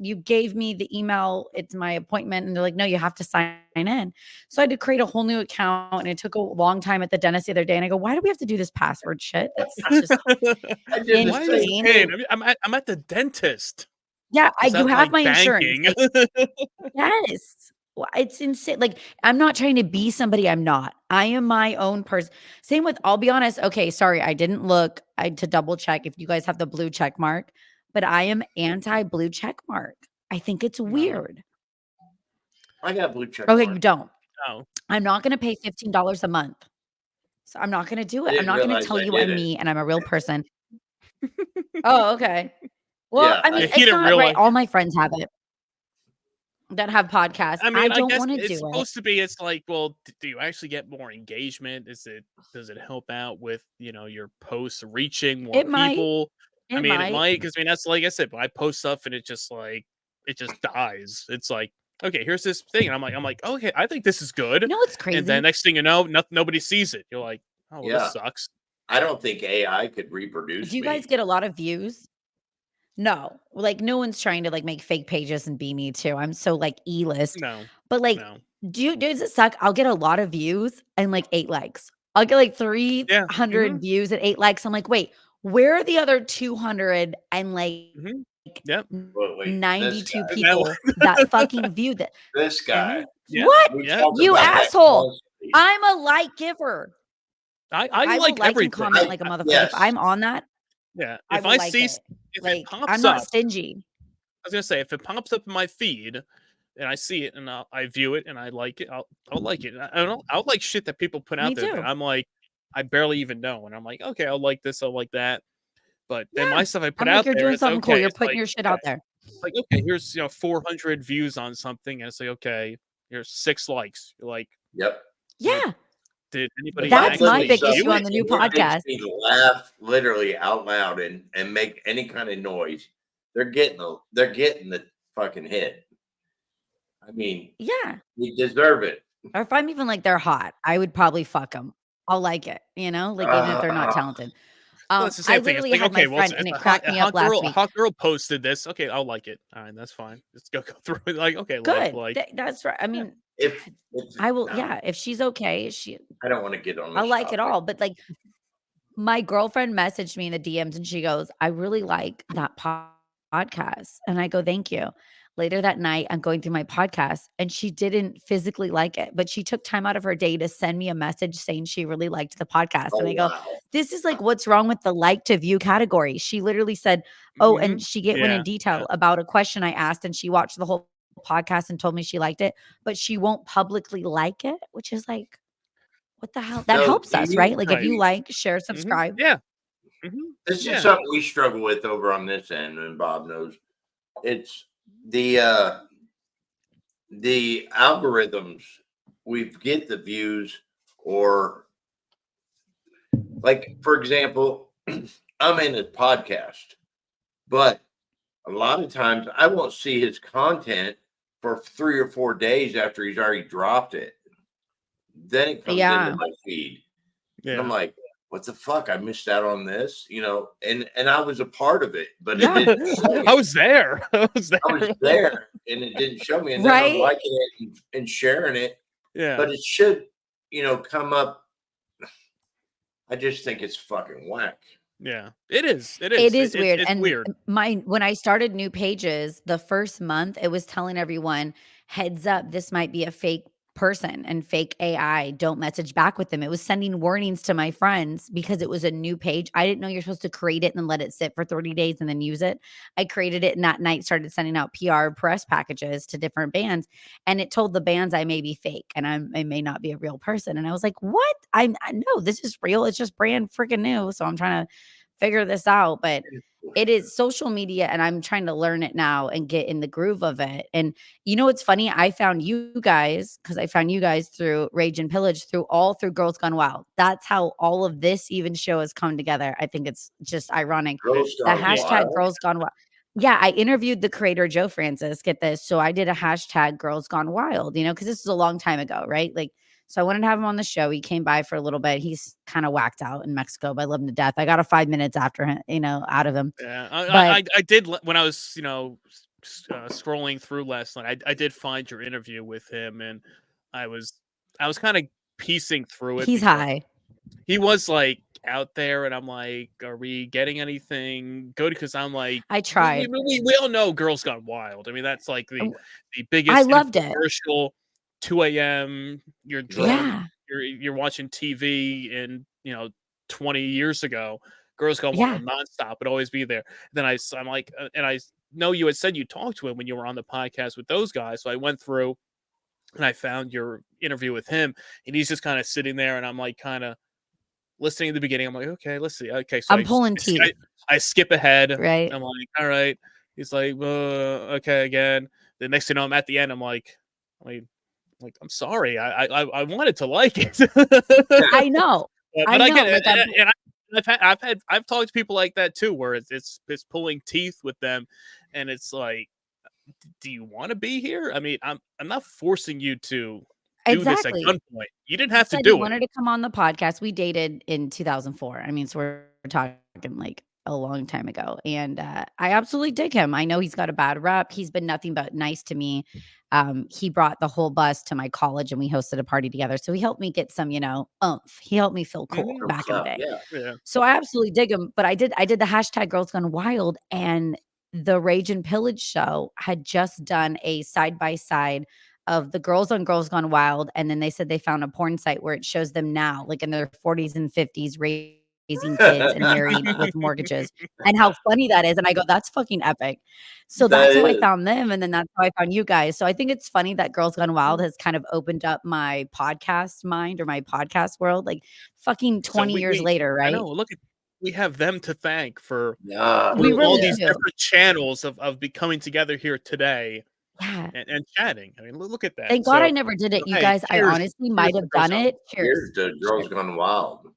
you gave me the email, it's my appointment. And they're like, no, you have to sign in. So I had to create a whole new account, and it took a long time at the dentist the other day. And I go, why do we have to do this password shit? That's just insane. I'm at the dentist. Yeah, you have my insurance. Yes. Well, it's insane. Like, I'm not trying to be somebody I'm not. I am my own person. Same with, I'll be honest. Okay, sorry, I didn't look. I had to double check if you guys have the blue check mark, but I am anti-blue check mark. I think it's weird. I got blue check mark. Okay, you don't. No. I'm not going to pay $15 a month. So I'm not going to do it. I'm not going to tell you I'm me and I'm a real person. Oh, okay. Well, I mean, it's not right. All my friends have it that have podcasts. I mean, I don't want to do it. It's supposed to be. It's like, well, do you actually get more engagement? Does it help out with your posts reaching more people? I mean, it might. might, because I mean, that's like I said, when I post stuff and it just dies. It's like, okay, here's this thing, and I'm like, okay, I think this is good. You know what's And then crazy? next thing you know, nobody sees it. You're like, oh, well, this Yeah. sucks. I don't think AI could reproduce Do you guys me. get a lot of views? No. Like, no one's trying to, like, make fake pages and be me too. I'm so, like, E-list. No, But, like, no. does it suck? I'll get a lot of views and, like, 8 likes. I'll get, like, Yeah. 300 views and 8 likes. I'm like, "Wait, where are the other 200 and, like, Mm-hmm. Yep. Well, wait, this 92 guy. people that fucking viewed that?" This guy. Yeah. What? We Yeah. talk You about that asshole. constantly. I'm a like giver. I I will like like and everything. comment like a motherfucker. Yes. If I'm on that, Yeah. I If will I like see, it. if it Like, pops I'm not up, stingy. I was gonna say, if it pops up in my feed and I see it and I view it and I like it, I'll like it. I don't. I'll like shit that people put Me out there that too. I'm like, I barely even know, and I'm like, okay, I'll like this, I'll like that. But then Yeah. my stuff I put I'm like, out "You're there, doing it's something cool. okay. You're It's putting like, your shit yeah, out there." it's like, okay, here's 400 views on something, and it's like, okay, here's 6 likes. You're like, Yep. Yeah. did anybody That's my actually big something, issue view on it? the new and it makes podcast. me laugh literally out loud and make any kind of noise. They're getting the fucking hit. I mean, Yeah. you deserve it. Or if I'm even like they're hot, I would probably fuck them. I'll like it, you know? Like, even if they're not Ah, talented. Well, it's the I same thing. It's literally like, had my okay, well, friend and it cracked me up last a week. hot girl posted this. Okay, I'll like it. All right, that's fine. Just go through it. Like, okay, Good. like, That's right. I yeah. mean, if I will no, yeah, if she's okay, I don't want to get on I'll this like it topic. all. But, like, my girlfriend messaged me in the DMs and she goes, "I really like that podcast." And I go, "Thank you." Later that night, I'm going through my podcast and she didn't physically like it, but she took time out of her day to send me a message saying she really liked the podcast. And Oh I go, wow. "This is like what's wrong with the like to view category." She literally said, "Oh," Mhm. and she went Yeah, in detail about a question I asked and she watched the whole podcast and told me she liked it, but she won't publicly like it, which is like, what the hell? That So helps do us, you right? Like, if right. you like, share, Mhm. subscribe. Yeah. Mhm. this is Yeah. something we struggle with over on this end, and Bob knows. It's the algorithms. We get the views, or like for example, I'm in a podcast, but a lot of times I won't see his content for 3 or 4 days after he's already dropped it. Then it comes into Yeah. my feed, and I'm Yeah. like, "What the fuck? I missed out on this," and I was a part of it, but it Yeah. didn't show me. I was there. I was I was there. there, and it didn't show me, and then I'm Right? liking it and sharing it, Yeah. but it should, come up. I just think it's fucking whack. Yeah. It is. It It is. is weird, It's and weird. when I started new pages, the first month, it was telling everyone, "Heads up, this might be a fake person and fake AI, don't message back with them." It was sending warnings to my friends because it was a new page. I didn't know you're supposed to create it and then let it sit for 30 days and then use it. I created it and that night started sending out PR press packages to different bands, and it told the bands I may be fake and I may not be a real person, and I was like, "What? I know this is real, it's just brand freaking new." So I'm trying to figure this out, but it is social media and I'm trying to learn it now and get in the groove of it. And you know what's funny? I found you guys because I found you guys through Rage and Pillage through Girls Gone Wild. That's how all of this even show has come together. I think it's just ironic. Girls The Gone hashtag Wild. Girls Gone Wild. Yeah, I interviewed the creator Joe Francis. Get this. So I did a hashtag Girls Gone Wild, because this was a long time ago, right? Like, so I wanted to have him on the show. He came by for a little bit. He's kind of whacked out in Mexico, but I love him to death. I got a 5 minutes after him, out of him. Yeah. But I did when I was, scrolling through last night. I did find your interview with him, and I was kind of piecing through it he's because high. he was like out there, and I'm like, are we getting anything good? Because I'm like, I tried. we all know Girls Gone Wild. I mean, that's like the I biggest loved it. infomercial. 2 a.m. You're drunk. Yeah. You're watching TV, and 20 years ago, Girls Gone Yeah. Wild nonstop would always be there. Then I'm like, and I know you had said you talked to him when you were on the podcast with those guys. So I went through and I found your interview with him, and he's just kind of sitting there, and I'm like, kind of listening at the beginning. I'm like, okay, let's see. Okay, so I'm pulling teeth. I skip ahead. Right. I'm like, all right. He's like, okay, again. The next thing you know, I'm at the end. I'm like, I'm sorry. I wanted to like it. I know. But I I know. get it, Like, and I've talked to people like that too, where it's pulling teeth with them, and it's like, do you want to be here? I mean, I'm not forcing you to do this at Exactly. gunpoint. You didn't He have to said he do it. wanted to come on the podcast. We dated in 2004. I mean, so we're talking like a long time ago. And I absolutely dig him. I know he's got a bad rep. He's been nothing but nice to me. He brought the whole bus to my college and we hosted a party together. So he helped me get some, oomph. He helped me feel cool Mhm. back in the day. Yeah. Yeah. So I absolutely dig him. But I did the hashtag Girls Gone Wild, and the Rage and Pillage show had just done a side by side of the girls on Girls Gone Wild, and then they said they found a porn site where it shows them now, like in their 40s and 50s, raising kids and married with mortgages, and how funny that is. And I go, that's fucking epic. So That that's how I is. found them, and then that's how I found you guys. So I think it's funny that Girls Gone Wild has kind of opened up my podcast mind or my podcast world, like fucking So 20 years we later, I right? know. Look at we have them to thank for Yeah. We putting all really Yeah. these do. different channels of be coming together here today Yeah. and chatting. I mean, look at that. Thank God I So never did it, you hey, guys. I cheers, honestly cheers might to have Girls done Gone it. Here's Cheers. the Girls Cheers. Gone Wild.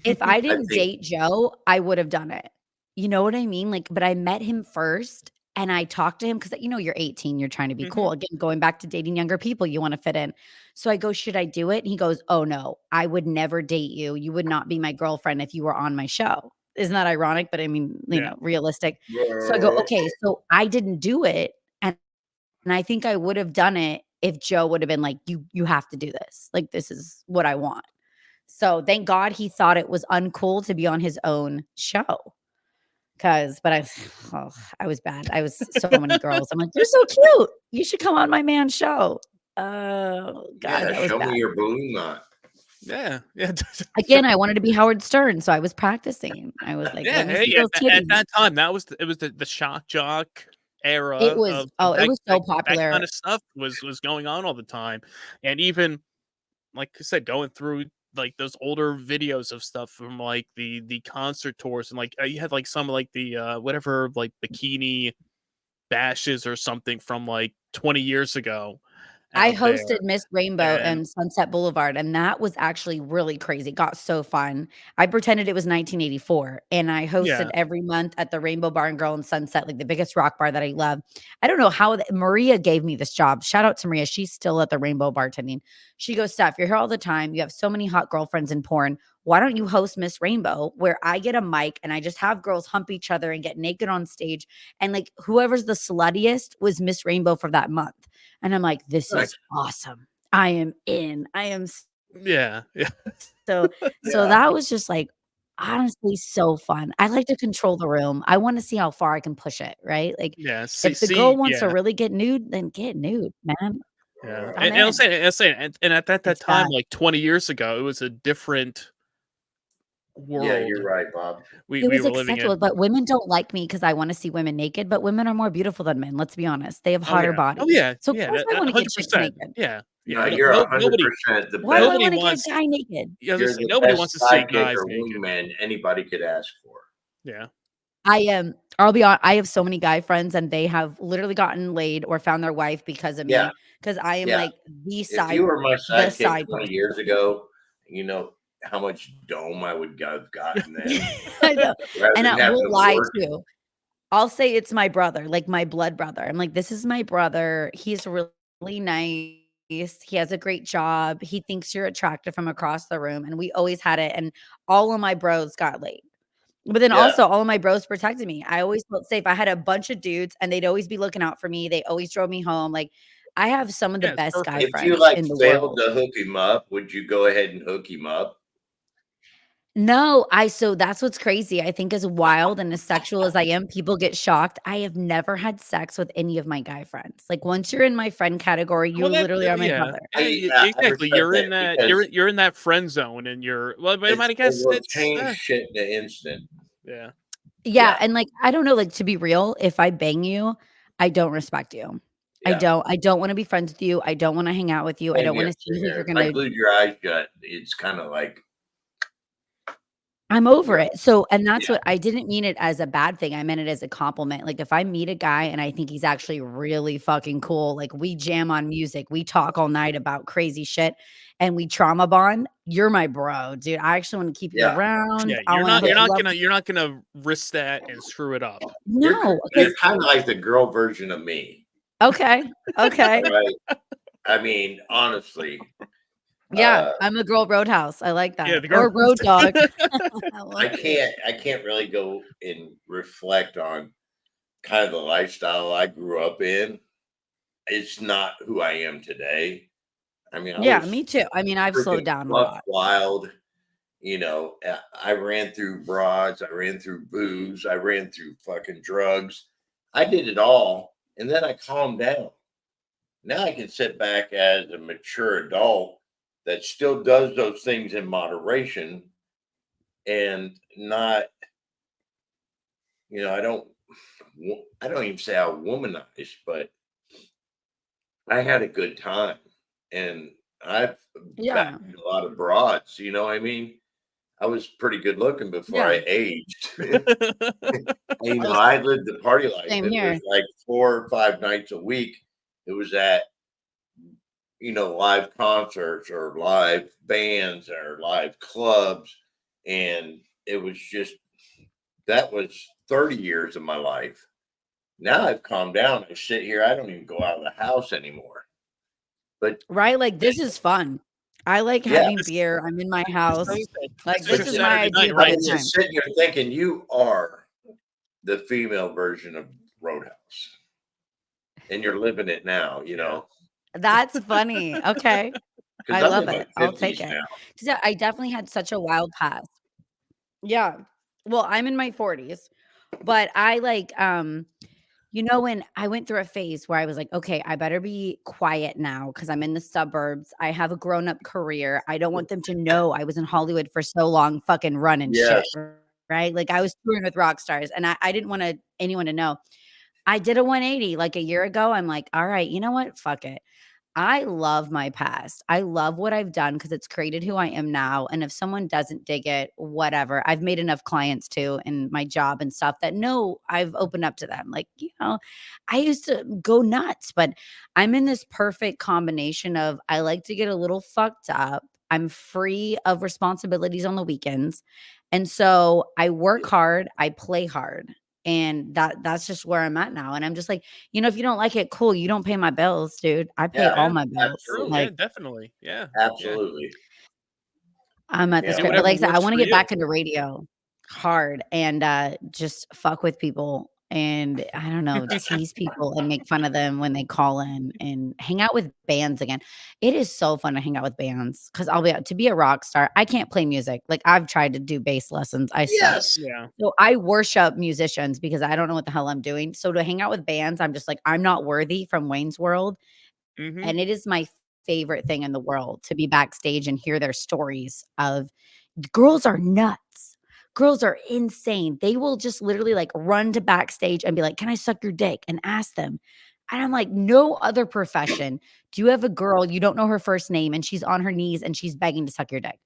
If I I didn't think. date Joe, I would have done it. You know what I mean? Like, but I met him first and I talked to him because you're 18, you're trying to be Mhm. cool. Again, going back to dating younger people, you want to fit in. So I go, should I do it? And he goes, oh no, I would never date you. You would not be my girlfriend if you were on my show. Isn't that ironic? But I mean, Yeah. realistic. So I go, okay, so I didn't do it. And I think I would have done it if Joe would have been like, you have to do this. Like, this is what I want. So thank God he thought it was uncool to be on his own show. But I was bad. I was so many girls. I'm like, you're so cute. You should come on my man's show. Oh God, Yeah. that was Show me bad. your balloon knot. Yeah. Yeah. Again, I wanted to be Howard Stern, so I was practicing. I was like, Yeah, let me see hey, those at titties. that time, it was the shock jock era It was of it that was so that kind popular. of stuff was going on all the time, and even like I said, going through like those older videos of stuff from like the concert tours, and like you had like some of like the whatever like bikini bashes or something from like 20 years ago I out there, hosted Miss Rainbow and and Sunset Boulevard, and that was actually really crazy. It got so fun. I pretended it was 1984, and I hosted yeah, every month at the Rainbow Bar and Grill in Sunset, like the biggest rock bar that I love. I don't know how Maria gave me this job. Shout out to Maria. She's still at the Rainbow bartending. She goes, Steph, you're here all the time. You have so many hot girlfriends in porn. Why don't you host Miss Rainbow, where I get a mic and I just have girls hump each other and get naked on stage? And like whoever's the sluttiest was Miss Rainbow for that month. And I'm like, this Nice. is awesome. I am in. I am yeah, yeah, so Yeah. that was just like honestly so fun. I like to control the room. I want to see how far I can push it, right? Like yeah. See, if the girl see, wants to yeah. really get nude, then get nude, man. Yeah, I'm and in. I'm saying, and at that It's time, bad. like 20 years ago, it was a different Yeah. world You're right, Bob. It we was were living acceptable, in. but women don't like me because I want to see women naked, but women are more beautiful than men. Let's be honest. They have Oh hotter yeah, oh bodies. yeah, So of yeah, course I want to get chicks 100%. naked. Yeah, yeah. No, No, you're no, nobody 100% the Why do best. I nobody want to get a wants. guy naked? Yeah, I was You're gonna say the nobody best wants to see sidekick guys or naked. wingman anybody could ask for. Yeah, I am. I'll be on. I have so many guy friends, and they have literally gotten laid or found their wife because of Yeah. me. Because I am Yeah. like If you were my the sidekick side 20 person. years ago, you know how much dome I would have gotten then I know, rather and than I having will to lie work. too. I'll say it's my brother, like my blood brother. I'm like, this is my brother. He's really nice. He has a great job. He thinks you're attractive from across the room, and we always had it. And all of my bros got laid. But then Yeah. also all of my bros protected me. I always felt safe. I had a bunch of dudes and they'd always be looking out for me. They always drove me home. Like I have some of the yeah, it's best guy perfect. If you friends like in the failed world. to hook him up, would you go ahead and hook him up? No, so that's what's crazy. I think as wild and as sexual as I am, people get shocked. I have never had sex with any of my guy friends. Like once you're in my friend category, you Well, that literally are my yeah, brother. I exactly. respect You're in that that because you're in that friend zone, and you're well. But I it mean, I guess will it's change shit in an instant. yeah, Yeah, Yeah. and like I don't know, like to be real, if I bang you, I don't respect you. Yeah. I don't want to be friends with you. I don't want to hang out with you. I Same don't want here. to see Same who here. you're If I gonna glued your eyes shut, it's kind of like, I'm over you're, it. So, and that's yeah. what I didn't mean it as a bad thing. I meant it as a compliment. Like if I meet a guy and I think he's actually really fucking cool, like we jam on music, we talk all night about crazy shit. and we trauma bond, you're my bro, dude. I actually want to keep you Yeah. around. Yeah, I you're want not to you're hook not you up. gonna you're not gonna risk that and screw it up. No, You're kind of like the girl version of me, okay. right? I mean, honestly, Yeah, I'm a girl roadhouse. I like Yeah, that. the girl Or road dog. I I like it. can't really go and reflect on kind of the lifestyle I grew up in. It's not who I am today. I mean, I Yeah, was me too. I mean, I've slowed freaking down a buck lot. wild. I ran through broads, I ran through booze, I ran through fucking drugs. I did it all, and then I calmed down. Now I can sit back as a mature adult that still does those things in moderation and not, I don't even say I womanize, but I had a good time, and I've Yeah. bagged a lot of broads. You know what I mean? I was pretty good looking before Yeah. I aged. Oh, I lived the party life. same It here. was like 4 or 5 nights a week. It was at, live concerts or live bands or live clubs. And it was just, that was 30 years of my life. Now I've calmed down. I sit here. I don't even go out of the house anymore. But Right? Like, this is fun. I like yeah, having beer. I'm in my house. Like, This is this your is my Saturday night, idea of a right? good I'm time. just sitting here thinking you are the female version of Roadhouse, and you're living it now, Yeah. That's funny. Okay. because I I'm love in my it. I'll take 50s it. now. 'Cause I definitely had such a wild past. Yeah. Well, I'm in my 40s, but I like, when I went through a phase where I was like, okay, I better be quiet now because I'm in the suburbs. I have a grown up career. I don't want them to know I was in Hollywood for so long, fucking running Yes. shit. Right. Like I was touring with rock stars and I didn't want anyone to know. I did a 180 like a year ago. I'm like, all right, you know what? Fuck it. I love my past. I love what I've done because it's created who I am now. And if someone doesn't dig it, whatever. I've made enough clients too in my job and stuff that no, I've opened up to them. Like, I used to go nuts, but I'm in this perfect combination of I like to get a little fucked up. I'm free of responsibilities on the weekends. And so I work hard, I play hard. And that's just where I'm at now. And I'm just like, if you don't like it, cool. You don't pay my bills, dude. I pay Yeah, all Yeah, my bills. true. absolutely. Yeah, Like definitely. Yeah. Yeah. Absolutely. I'm at You this Do know, great. But whatever like I said, I works want to for get you. back into radio hard and just fuck with people and I don't know, tease people and make fun of them when they call in and hang out with bands again. It is so fun to hang out with bands because to be a rock star, I can't play music. Like I've tried to do bass lessons. I suck. yes. Yeah. So I worship musicians because I don't know what the hell I'm doing. So to hang out with bands, I'm just like, I'm not worthy from Wayne's World. Mm-hmm. And it is my favorite thing in the world to be backstage and hear their stories of girls are nuts. Girls are insane. They will just literally like run to backstage and be like, "Can I suck your dick?" and ask them. And I'm like, no other profession. Do you have a girl, you don't know her first name, and she's on her knees and she's begging to suck your dick?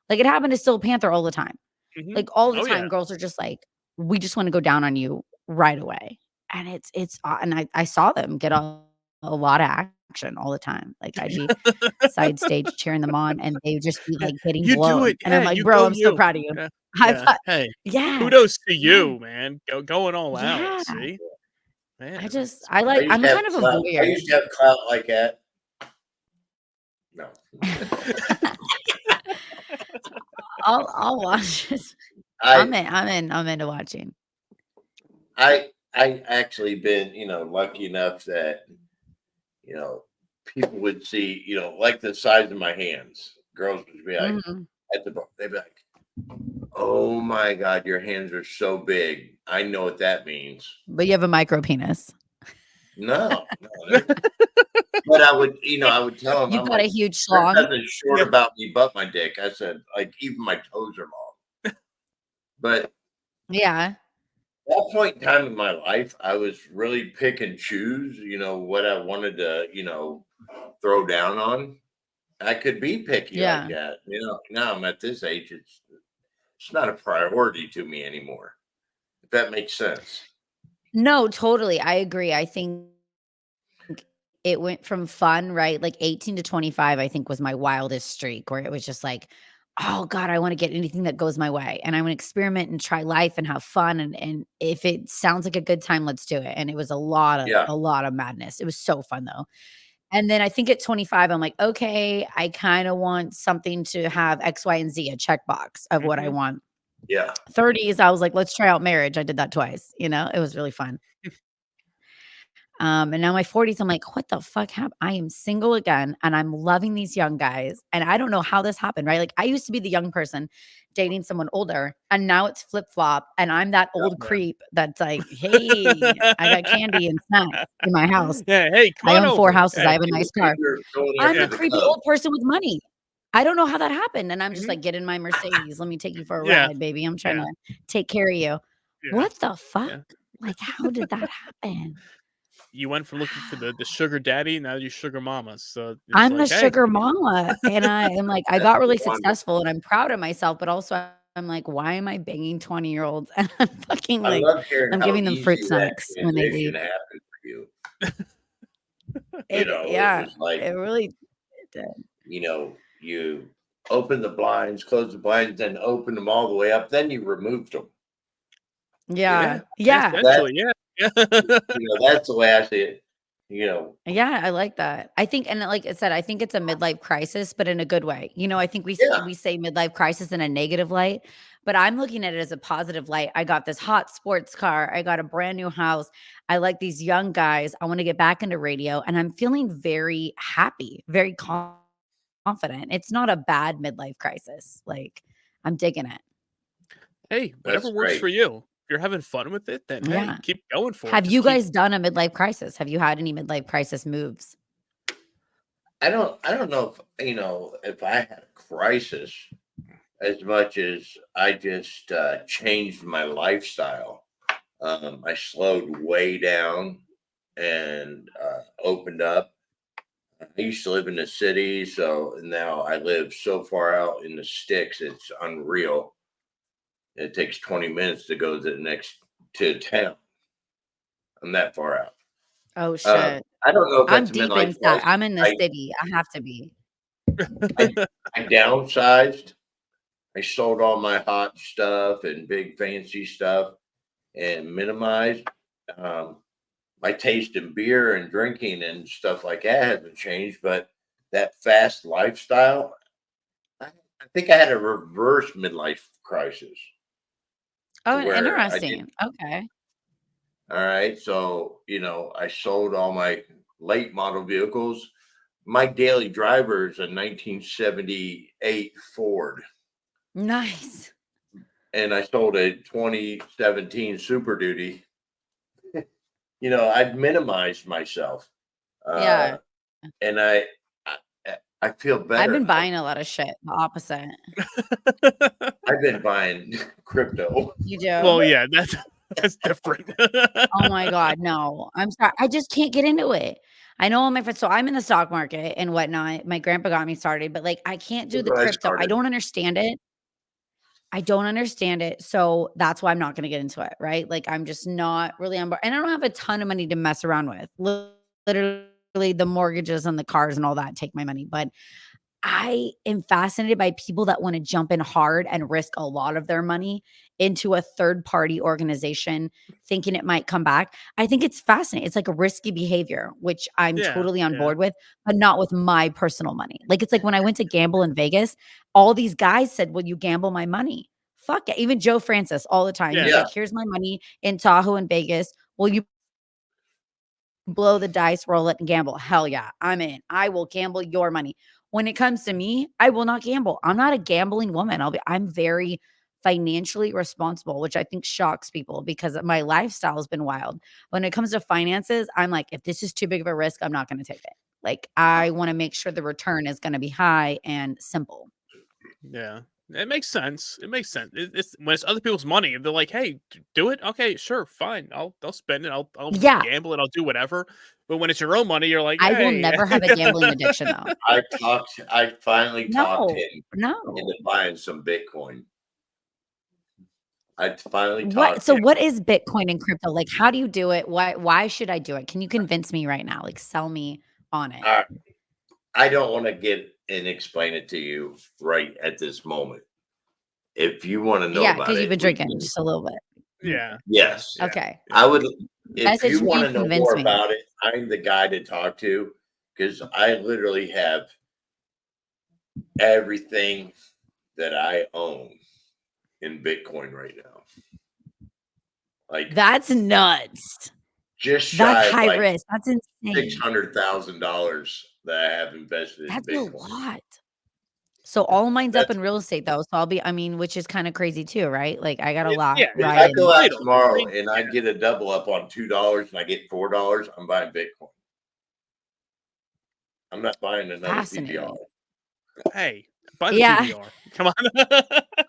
Like it happened to Steel Panther all the time. Mm-hmm. Like all the Oh yeah. time, girls are just like, we just want to go down on you right away. And and I saw them get a lot of action all the time. Like I'd be side stage cheering them on and they would just be like getting You do blown. it. And Yeah, I'm like, you bro, go I'm so you. proud of you. Yeah. I Yeah. thought, Hey, yeah, kudos to yeah, you, man. Going all out. yeah. See? Man, that's I'm a kind of a I voyeur. used to have clout like that. No. I'll watch it. I I'm into watching. I actually been, lucky enough that, you know, people would see, like the size of my hands. Girls would be like Mhm. at the bar, they'd be like, "Oh my God, your hands are so big." I know what that means. But you have a micro penis. No, but I would tell them, You I'm got a like, huge "There's schlong. nothing short yeah. about me but my dick." I said, like, even my toes are long. But Yeah. that point in time in my life, I was really pick and choose, what I wanted to, throw down on. I could be picky like Yeah. that. Now I'm at this age, it's not a priority to me anymore. If that makes sense. No, totally. I agree. I think it went from fun, right? Like 18 to 25, I think was my wildest streak where it was just like, oh God, I want to get anything that goes my way. And I want to experiment and try life and have fun. And if it sounds like a good time, let's do it. And it was Yeah. a lot of madness. It was so fun though. And then I think at 25, I'm like, okay, I kind of want something to have X, Y, and Z, a checkbox of what I want. Yeah. 30s, I was like, let's try out marriage. I did that twice. It was really fun. And now my 40s, I'm like, what the fuck happened? I am single again and I'm loving these young guys. And I don't know how this happened, right? Like I used to be the young person dating someone older and now it's flip flop. And I'm that old creep that's like, hey, I got candy and snacks in my house. Yeah, hey, come I on own 4 over. houses. Hey. I have a nice car. I'm the creepy old person with money. I don't know how that happened. And I'm just like, get in my Mercedes. Let me take you for a Yeah. ride, baby. I'm trying to take care of you. Yeah. What the fuck? Yeah. Like, how did that happen? You went from looking for the sugar daddy, now you're sugar mama. So it's I'm the like, hey. sugar mama, and I am like, I That's got really wonderful. successful, and I'm proud of myself, but also I'm like, why am I banging 20-year-olds? And I'm fucking I like, love hearing I'm how giving them fruit easy that snacks when they transition leave. happened for you. Yeah, It was like, it really did. you open the blinds, close the blinds, then open them all the way up. Then you removed them. Yeah, Yeah. yeah, Essentially, yeah. That's the way I see it. yeah. I like that. I think, and like I said, I think it's a midlife crisis, but in a good way. I think Yeah. we say midlife crisis in a negative light, but I'm looking at it as a positive light. I got this hot sports car. I got a brand new house. I like these young guys. I want to get back into radio, and I'm feeling very happy, very confident. It's not a bad midlife crisis. Like I'm digging it. Hey, whatever That's works great. for you. If you're having fun with it, then hey, Yeah. keep going for it. Have Just you keep guys done a midlife crisis? Have you had any midlife crisis moves? I don't know if I had a crisis as much as I just changed my lifestyle. I slowed way down and opened up. I used to live in the city, so now I live so far out in the sticks, it's unreal. It takes 20 minutes to go to town. I'm that far out. Oh shit. I don't know if I'm that's a deep midlife inside. crisis. I'm in the city. I have to be. I downsized. I sold all my hot stuff and big fancy stuff and minimized. My taste in beer and drinking and stuff like that hasn't changed, but that fast lifestyle, I think I had a reverse midlife crisis Oh, where I did. interesting. Okay. All right. So, I sold all my late model vehicles. My daily driver is a 1978 Ford, Nice. and I sold a 2017 Super Duty. I've minimized myself. Yeah. And I feel better. I've been buying a lot of shit. The opposite. I've been buying crypto. You do? Well, yeah, that's different. Oh my God. No. I'm sorry. I just can't get into it. I know all my friends. So I'm in the stock market and whatnot. My grandpa got me started, but like I can't do That's the where I crypto. I started. don't understand it. I don't understand it. So that's why I'm not going to get into it. Right. Like I'm just not really on board. And I don't have a ton of money to mess around with. Literally the mortgages and the cars and all that take my money. But I am fascinated by people that want to jump in hard and risk a lot of their money into a third party organization thinking it might come back. I think it's fascinating. It's like a risky behavior, which I'm Yeah, totally on yeah. board with, but not with my personal money. Like it's like when I went to gamble in Vegas, all these guys said, "Will you gamble my money?" Fuck it. Even Joe Francis all the time. He's Yeah. like, "Here's my money in Tahoe and Vegas. Will you blow the dice, roll it, and gamble?" Hell yeah, I'm in. I will gamble your money. When it comes to me, I will not gamble. I'm not a gambling woman. I'm very financially responsible, which I think shocks people because my lifestyle has been wild. When it comes to finances, I'm like, if this is too big of a risk, I'm not going to take it. Like I want to make sure the return is going to be high and simple. Yeah, it makes sense. It makes sense. It's when it's other people's money, they're like, "Hey, do it. Okay, sure, fine. I'll spend it. I'll Yeah. gamble it. I'll do whatever." But when it's your own money, you're like, I will "Hey." never have a gambling addiction though. I finally talked him No. into buying some Bitcoin. I finally What? talked So him. what is Bitcoin and crypto? Like, how do you do it? Why should I do it? Can you convince me right now? Like, sell me on it. I don't want to get and explain it to you right at this moment. If you want to know Yeah, about because it, you've been drinking just a little bit. Yeah. yes. Yeah. Okay. I would, if Message you me want to and know convince more me. about it, I'm the guy to talk to because I literally have everything that I own in Bitcoin right now. Like That's nuts. just shy That's of high like risk. That's insane. $600,000 that I have invested That's in a Bitcoin. lot. So all mine's up That's- in real estate though. So I'll be, I mean, which is kind of crazy too, right? Like I got a Yeah, lot yeah, If I riding. go out Title. tomorrow I mean, and I get a double up on $2 and I get $4, I'm buying Bitcoin. I'm not buying another Fascinating. PBR. Hey, buy the Yeah. PBR. Come on.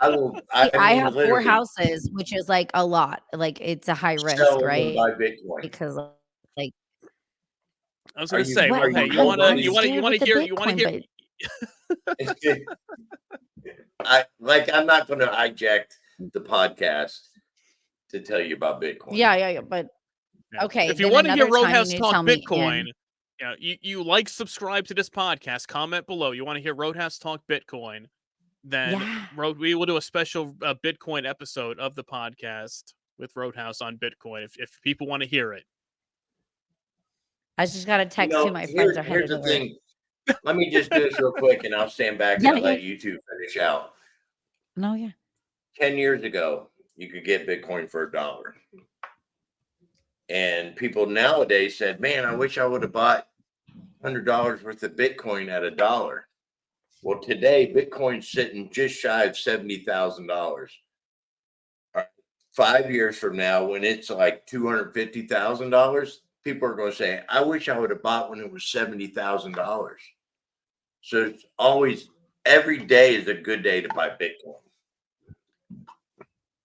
I will. See, I mean, have 4 literally houses, which is like a lot. Like it's a high risk, sell them and right? buy Bitcoin. Because like I was Are gonna you- say, are well, you hey, I'm you wanna totally- you wanna scared with the hear you wanna Bitcoin, hear but I'm not going to hijack the podcast to tell you about Bitcoin. yeah. But Yeah. okay, If you then want to hear another time you Roadhouse need to talk tell me, Bitcoin, and you like subscribe to this podcast, comment below. You want to hear Roadhouse talk Bitcoin, then yeah, we will do a special Bitcoin episode of the podcast with Roadhouse on Bitcoin if people want to hear it. I just got a text to my friends are Here's headed the over. thing. Let me just do this real quick, and I'll stand back Yeah, and I'll yeah. let you two finish out. No, yeah. 10 years ago, you could get Bitcoin for $1. And people nowadays said, man, I wish I would have bought $100 worth of Bitcoin at $1. Well, today, Bitcoin's sitting just shy of $70,000. 5 years from now, when it's like $250,000, people are going to say, I wish I would have bought when it was $70,000. So it's always, every day is a good day to buy Bitcoin.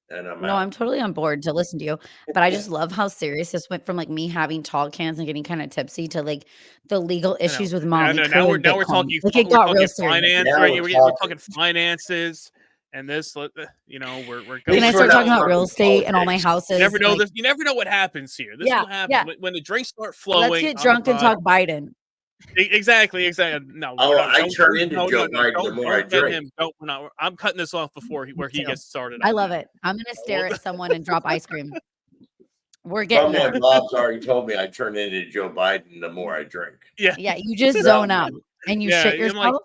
And I'm No, out. I'm totally on board to listen to you, but I just love how serious this went from like me having tall cans and getting kind of tipsy to like the legal I know. issues with Yeah, mommy no, crew and now we're Bitcoin. talking Like it we're got real talking serious. finance, Now right? we're We're talking. talking finances, and this, we're Can going. I We're start not talking about real talking estate and all my politics. houses? You never know Like, this. You never know what happens here. This is yeah, what happens yeah. when the drinks start Let's flowing. get Oh drunk and God. talk Biden. Exactly. No, Oh, don't, I don't, turn into no, Joe no, Biden the more I don't get drink. him. Don't. We're not. I'm cutting this off before where he Too. gets started. I on love that. it. I'm gonna stare at someone and drop ice cream. We're From getting my there. Bob's already told me I turn into Joe Biden the more I drink. Yeah. Yeah, you just So- zone out and you Yeah, shit I'm yourself.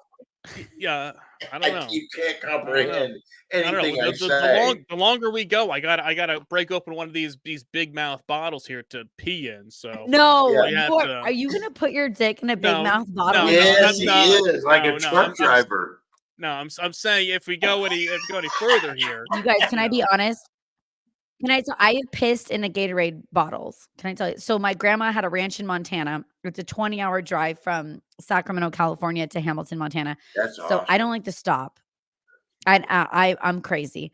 like, yeah. I don't know. You can't I don't know. comprehend I don't anything know. I The say. longer we go, I gotta break open one of these big mouth bottles here to pee in. So No, Yeah. we have to. are you gonna put your dick in a big No, mouth bottle? no, and Yes, pee? he no, is like no, a no, truck driver. No, I'm saying if we go any further here, You guys, can I be honest? Can I tell I have pissed in the Gatorade bottles. Can I tell you? So my grandma had a ranch in Montana. It's a 20-hour drive from Sacramento, California to Hamilton, Montana. That's So awesome. I don't like to stop. I'm crazy.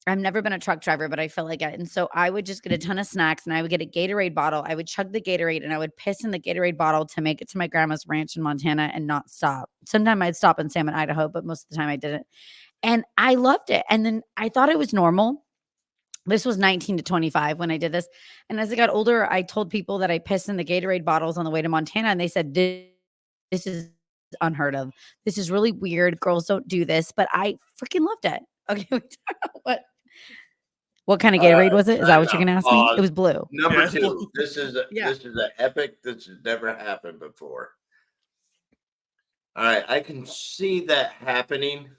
I've never been a truck driver, but I feel like it. And so I would just get a ton of snacks and I would get a Gatorade bottle. I would chug the Gatorade and I would piss in the Gatorade bottle to make it to my grandma's ranch in Montana and not stop. Sometimes I'd stop in Salmon, Idaho, but most of the time I didn't. And I loved it. And then I thought it was normal. This was 19 to 25 when I did this. And as I got older, I told people that I pissed in the Gatorade bottles on the way to Montana. And they said, this is unheard of. This is really weird. Girls don't do this. But I freaking loved it. Okay. What kind of Gatorade was it? Is that what you're going to ask me? It was blue. Number Yeah. 2. This is Yeah. an epic. This has never happened before. All right, I can see that happening.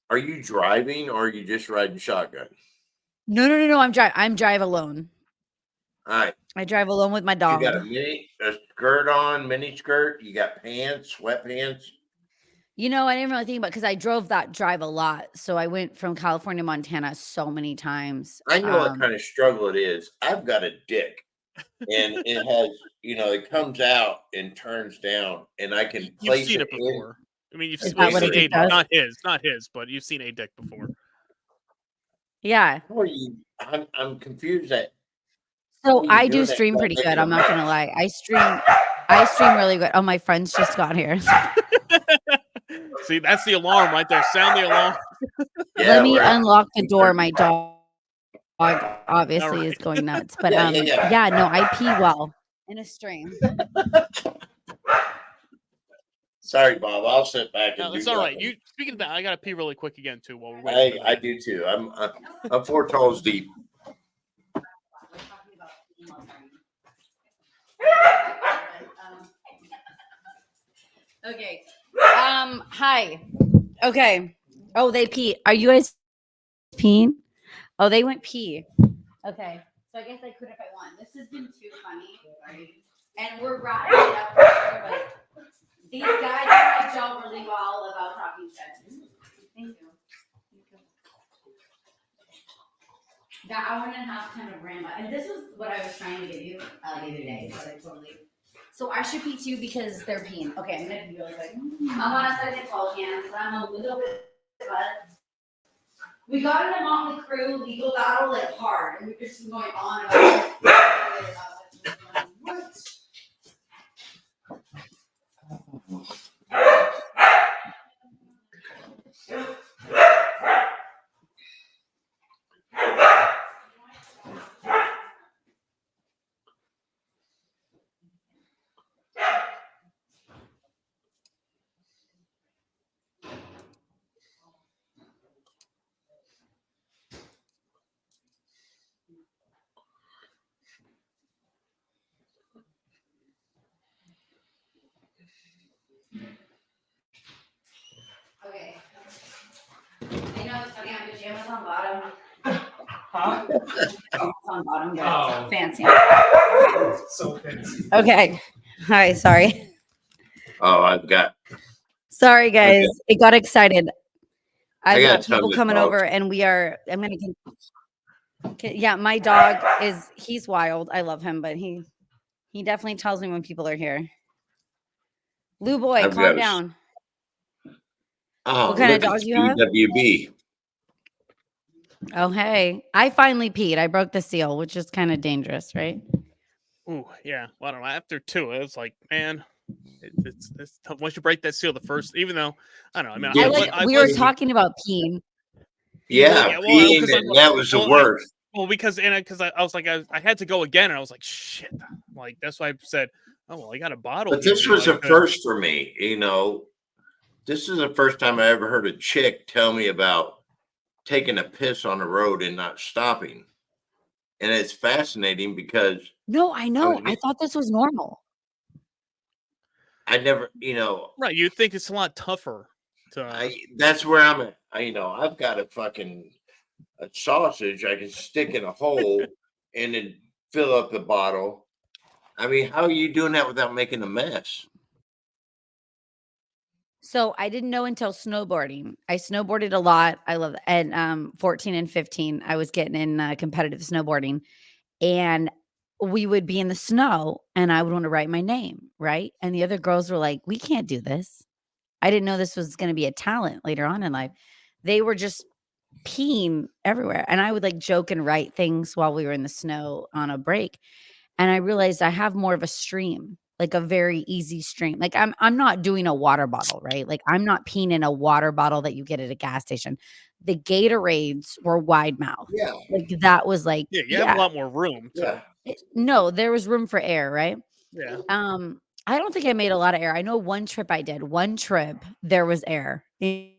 Are you driving or are you just riding shotgun? No. I'm drive alone. All right. I drive alone with my You dog. got a skirt on, mini skirt. You got pants, sweatpants. You know, I didn't really think about because I drove that drive a lot. So I went from California to Montana so many times. I know what kind of struggle it is. I've got a dick, and it has, it comes out and turns down, and I can You've place seen it it before. I mean, Is that what a seen dick does? not his, but you've seen a dick before. Yeah. How are you? I'm confused at. So you I do doing that stream without pretty making good. a I'm not gonna mess? lie. I stream really good. Oh, my friends just got here. See, that's the alarm right there. Sound the alarm. Yeah, Let me we're at unlock the door. My 2:30. dog obviously Alright. is going nuts. But Yeah. yeah, no, I pee well in a stream. Sorry, Bob. I'll sit back and No, do it's all right. nothing. You speaking of that, I gotta pee really quick again too while we're waiting. I do too. I'm 4 toes deep. Okay. Hi. Okay. Oh, they pee. Are you guys peeing? Oh, they went pee. Okay. So I guess I could if I want. This has been too funny. And we're wrapping it up for sure, but these guys do my job really well about talking shit. Thank you. That hour and a half kind of ran by. And this was what I was trying to give you the other day, but I totally. So I should pee too because they're peeing. Okay, I'm gonna be really quick. I'm on a second call cam, so I'm a little bit buzzed. We got in a Motley Crue legal battle like hard, and we've just been going on about what? Okay. I know it's funny. I have pajamas on bottom. Huh? Pajamas on bottom. But fancy. So fancy. Okay. Hi. Sorry. Oh, I've got. Sorry, guys. It got excited. I I've got got people tons of coming dogs. over, and we are. I'm gonna. Yeah, my dog is. He's wild. I love him, but he definitely tells me when people are here. Lou boy, I've calm got a- down. Oh, What kind of look at dog you have? UWB. Oh, hey. I finally peed. I broke the seal, which is kind of dangerous, right? Ooh, yeah. Well, I don't know. After 2, it's like, man, it's tough. Once you break that seal, the first, even though I don't know. I mean, Yeah, we were talking about peeing. Yeah, yeah, well, peeing, because and that was the worst. because I was like, I had to go again, and I was like, shit. Like that's why I said, oh well, I got a bottle. But here, this you know, was I a could- first for me. You know, this is the first time I ever heard a chick tell me about taking a piss on the road and not stopping. And it's fascinating because No, I know. mean, I thought this was normal. I never, you know, Right, you'd think it's a lot tougher to. that's where I'm at. I've got a sausage I can stick in a hole and then fill up the bottle. I mean, how are you doing that without making a mess? So I didn't know until snowboarding. I snowboarded a lot. I love it. And 14 and 15, I was getting in competitive snowboarding. And we would be in the snow and I would want to write my name, right? And the other girls were like, we can't do this. I didn't know this was going to be a talent later on in life. They were just peeing everywhere. And I would like joke and write things while we were in the snow on a break. And I realized I have more of a stream, like a very easy stream. Like I'm not doing a water bottle, right? Like I'm not peeing in a water bottle that you get at a gas station. The Gatorades were wide mouth. Yeah. Like that was like, Yeah, you have a lot more room. No, there was room for air, right? Yeah. I don't think I made a lot of air. I know one trip I did. One trip there was air. You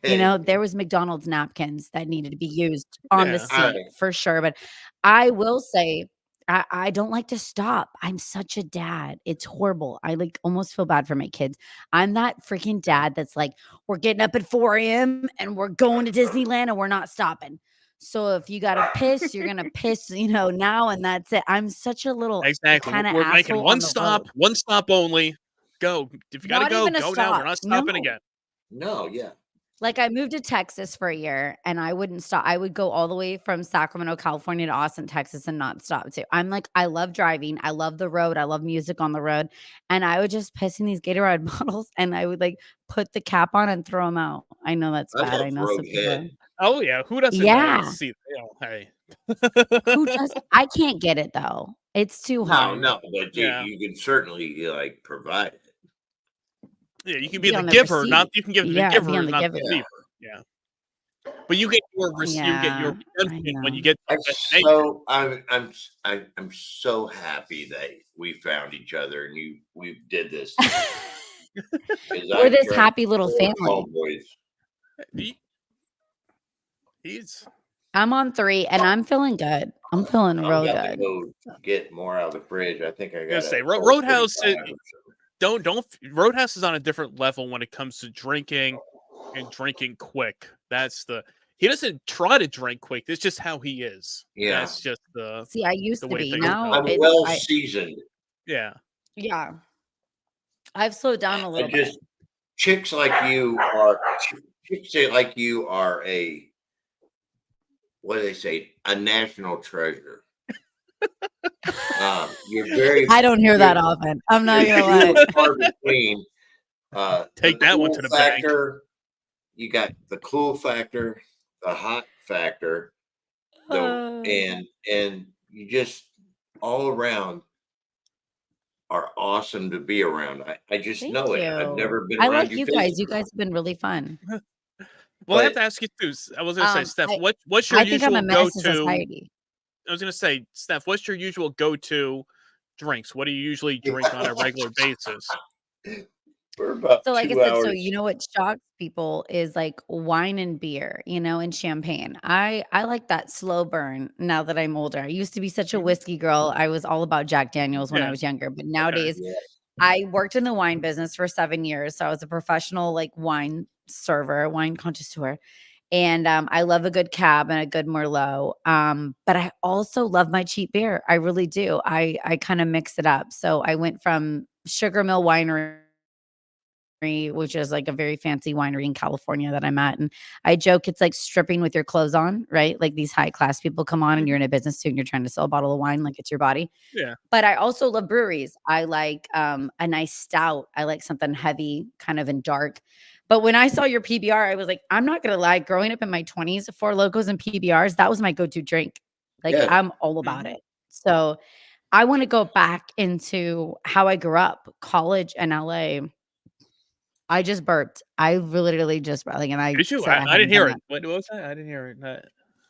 know, there was McDonald's napkins that needed to be used on the seat for sure. But I will say, I don't like to stop. I'm such a dad. It's horrible. I like almost feel bad for my kids. I'm that freaking dad that's like, we're getting up at 4 a.m. and we're going to Disneyland and we're not stopping. So if you got to piss, you're going to piss, now. And that's it. I'm such a little Exactly. kind of We're making asshole one on the stop, road. one stop only. Go. If you got to Not go, even a go now. We're stop. not stopping No. again. No, yeah. Like I moved to Texas for a year and I wouldn't stop. I would go all the way from Sacramento, California to Austin, Texas and not stop too. I'm like, I love driving. I love the road. I love music on the road. And I would just piss in these Gatorade bottles and I would like put the cap on and throw them out. I know that's bad. I know some people. Oh yeah. Who doesn't see hey. Who does? I can't get it though. It's too hard. No, but you can certainly like provide it. Yeah, you can be the giver, not you can give the giver, not the receiver. Yeah. But you get your Yeah, I redemption when you know. get to I'm the destination. I'm so happy that we found each other and we did this together. Because We're I've this drank happy little 4 family. tall boys. He's I'm on 3 and I'm feeling good. I'm feeling I'm real about to good. go get more out of the fridge. I think I gonna got say a whole 45 Roadhouse. or so. Don't Roadhouse is on a different level when it comes to drinking and drinking quick. He doesn't try to drink quick. It's just how he is. Yeah. That's just the See, I used to way be. things Now go. I'm it's well I seasoned. Yeah. yeah. I've slowed down a I little just bit. chicks like you are a, what do they say, a national treasure. You're very I don't hear you're that often. I'm not you're gonna few lie. and far between. The Take that one cool to the bank. factor, you got the cool factor, the hot factor, Uh, and you just all around are awesome to be around. I just Thank know it. I've you. never been I around like you you guys. You physically, guys have been really fun. Well, I have but to ask you too. I was gonna say, Steph, I what's your I think I'm usual a menace to go-to? society. I was gonna say, Steph, what's your usual go-to drinks? What do you usually drink on a regular basis? for about So, like I 2 said, so hours. you know what shocks people is like wine and beer, and champagne. I like that slow burn now that I'm older. I used to be such a Mhm. whiskey girl. I was all about Jack Daniels when I Yeah. was younger, but Okay. nowadays Yeah. I worked in the wine business for 7 years. So I was a professional like wine server, wine connoisseur. And I love a good cab and a good Merlot. But I also love my cheap beer. I really do. I kind of mix it up. So I went from Sugar Mill Winery, which is like a very fancy winery in California that I'm at. And I joke it's like stripping with your clothes on, right? Like these high class people come on and Mhm. you're in a business suit and you're trying to sell a bottle of wine like it's your body. Yeah. But I also love breweries. I like a nice stout. I like something heavy, kind of and dark. But when I saw your PBR, I was like, I'm not gonna lie. Growing up in my 20s, Four Locos and PBRs, that was my go-to drink. Like Yes. I'm all about Mhm. it. So I want to go back into how I grew up, college in LA. I just burped. I literally just like, and I Did you? said I I didn't hadn't done hear it. that. What was that? I didn't hear it.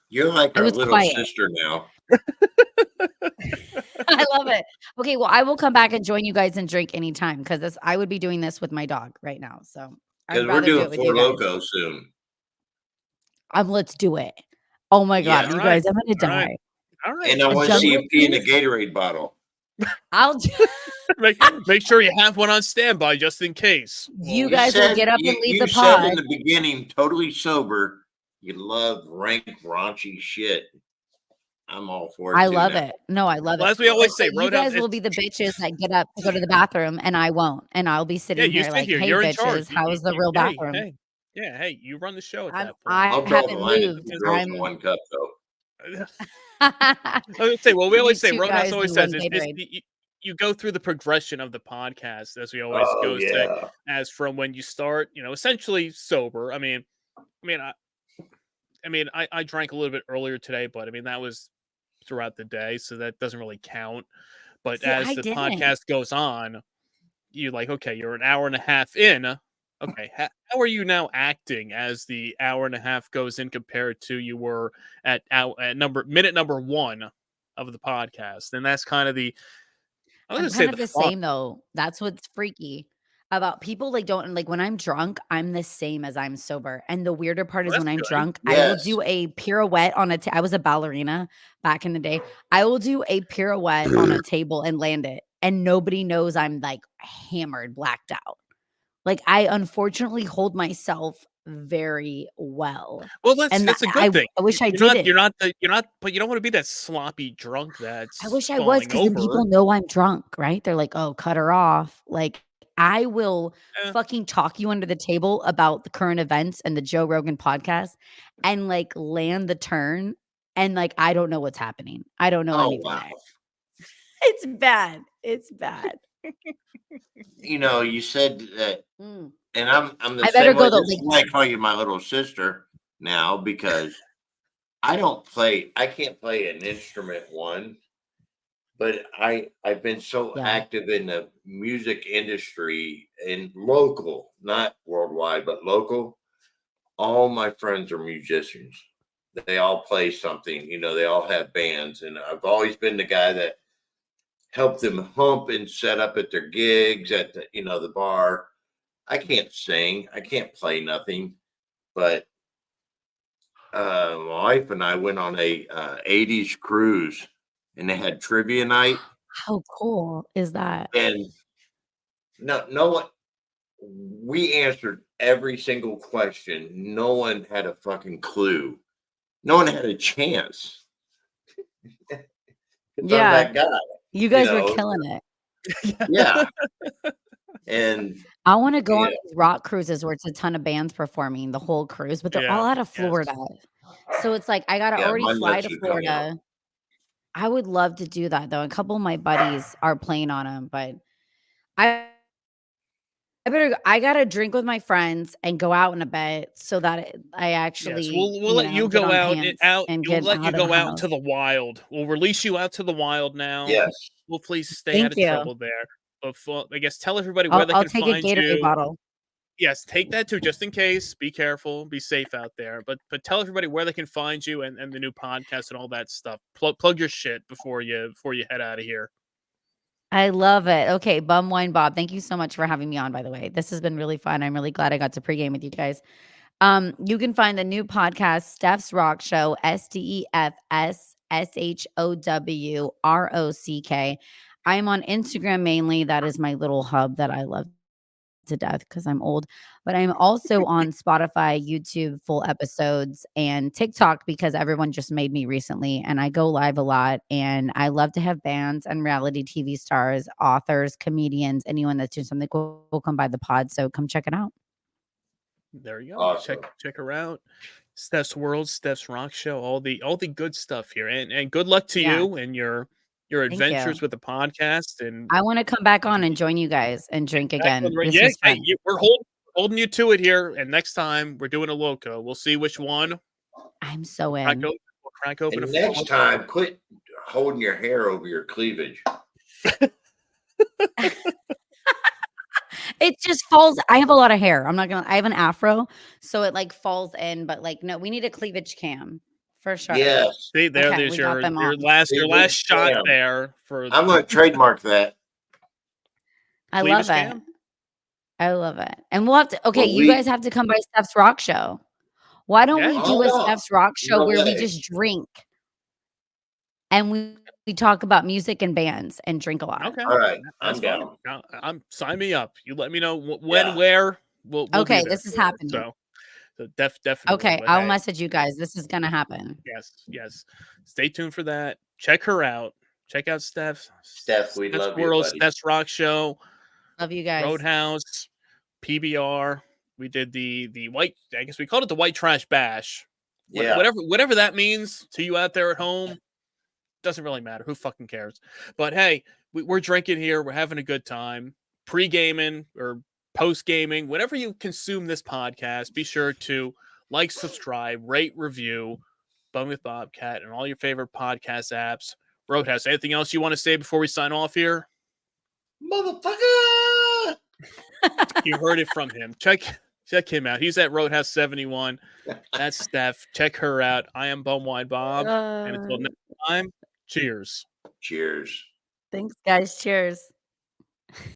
You're like It our was little quiet. sister now. I love it. Okay, well, I will come back and join you guys and drink anytime because I would be doing this with my dog right now. So I'd Because we're rather do doing it with you Four guys. Loko soon. Let's do it. Oh my God, Yes. All you right. guys, I'm gonna All right. die. All right. And I A want to see jungle you pee in a cruise? Gatorade bottle. I'll do Make sure you have one on standby just in case. you You guys will said get up and you leave you the said in pod. the beginning, totally sober, you love rank raunchy shit. I'm all for it I too love now. it. No, I love Well, it. as we But always so say, you Roadhouse. guys will be the bitches that get up to go to the bathroom and I won't. And I'll be Yeah, sitting you here sit like, here. hey You're in charge. bitches, how's the real Hey, bathroom? hey, yeah, hey. You run the show at I'm that point. I I'll draw the haven't line at moved. 2 girls in 1 cup, though. I was gonna say, well, we You always say two Roadhouse guys always and says one it's Gatorade. you go through the progression of the podcast as we always Oh go say, yeah. as from when you start, essentially sober. I mean, I drank a little bit earlier today, but I mean that was throughout the day, so that doesn't really count. But See, as I the didn't. podcast goes on, you like, okay, you're an hour and a half in. Okay, how are you now acting as the hour and a half goes in compared to you were at minute number 1 of the podcast? And that's kind of I was I'm gonna say kind the of the fun. same though. That's what's freaky about people like don't like when I'm drunk, I'm the same as I'm sober. And the weirder part Well, is that's when I'm good. drunk, I will Yes. do a pirouette on I was a ballerina back in the day. I will do a pirouette on a table and land it. And nobody knows I'm like hammered, blacked out. Like I unfortunately hold myself very well. Well, And that's a good thing. I wish I You're didn't. not but you don't want to be that sloppy drunk I that's wish I was, falling because then over. people know I'm drunk, right? They're like, "Oh, cut her off." Like, I will Eh, fucking talk you under the table about the current events and the Joe Rogan podcast and, like, land the turn, and, like, I don't know what's happening. I don't know Oh anything. wow. It's bad. It's bad. You said that, Mm. and I'm the I better same way. go though, This like is why I call you my little sister now, because I can't play an instrument, but I've been so yeah. active in the music industry, in local, not worldwide, but local, all my friends are musicians. They all play something, they all have bands. And I've always been the guy that helped them hump and set up at their gigs at the bar. I can't sing, I can't play nothing, but my wife and I went on a 80s cruise and they had trivia night. How cool is that? And no one, we answered every single question. No one had a fucking clue. No one had a chance. 'Cause I'm Yeah. that guy. You guys were killing it. Yeah. And I want to go on yeah, these rock cruises where it's a ton of bands performing the whole cruise, but they're all out of Florida. So it's like I gotta yeah, already my fly nuts to would come out. Florida. I would love to do that though. A couple of my buddies are playing on them, but I I gotta drink with my friends and go out in a bit so that I actually, Yes, we'll let you get go on out pants and We'll get let you out of the go out to house. the wild. We'll release you out to the wild now. Yes. We'll please stay out Thank of you. trouble there. But I guess tell everybody where they I'll can take a find Gatorade you. bottle. Yes, take that too, just in case. Be careful, be safe out there. But tell everybody where they can find you and the new podcast and all that stuff. Plug your shit before you head out of here. I love it. Okay, Bum Wine Bob, thank you so much for having me on, by the way. This has been really fun. I'm really glad I got to pregame with you guys. You can find the new podcast, Stef's Rock Show, STEFSSHOWROCK. I am on Instagram mainly. That is my little hub that I love to death because I'm old. But I'm also on Spotify, YouTube, full episodes, and TikTok because everyone just made me recently. And I go live a lot. And I love to have bands and reality TV stars, authors, comedians, anyone that's doing something cool will come by the pod. So come check it out. There you go. Awesome. Check her out. Stef's World, Stef's Rock Show, all the good stuff here. And good luck to Yeah. you and your Thank you. adventures with the podcast. And I want to come back on and join you guys and drink again. This was hey, fun. we're holding you to it here. And next time we're doing a loco. We'll see which one. I'm so We'll in. crack open And a next time, quit holding your hair over your cleavage. It just falls. I have a lot of hair. I have an afro, so it like falls in, but like, no, we need a cleavage cam for sure. Yes. See, Okay, there's we got them your on. last shot cam. there for I'm going to trademark that. I cleavage love it. cam. I love it. And we'll have to, okay, Well, you guys have to come by Stef's Rock Show. Why don't we do a Oh, Stef's Rock Show no where we way. just drink and we talk about music and bands and drink a lot? Okay. All right. That's I'm fine. down. Sign me up. You let me know when, Yeah. where. We'll Okay, be there this is for you. happening. So definitely. Okay, But I'll hey, message you guys. This is gonna happen. yes. Stay tuned for that. Check her out. Check out Stef, We Stef's love you, World, buddy. Stef's Rock Show, Love you guys. Roadhouse, PBR. We did the white. I guess we called it the White Trash Bash. Yeah. Whatever that means to you out there at home, doesn't really matter. Who fucking cares? But hey, we're drinking here. We're having a good time. Pre-gaming or post-gaming, whenever you consume this podcast, be sure to like, subscribe, rate, review, Bum with Bobcat, and all your favorite podcast apps. Roadhouse, anything else you want to say before we sign off here? Motherfucker! You heard it from him. Check him out. He's at Roadhouse 71. That's Stef. Check her out. I am Bumwine Bob. And until next time, cheers. Cheers. Thanks, guys. Cheers.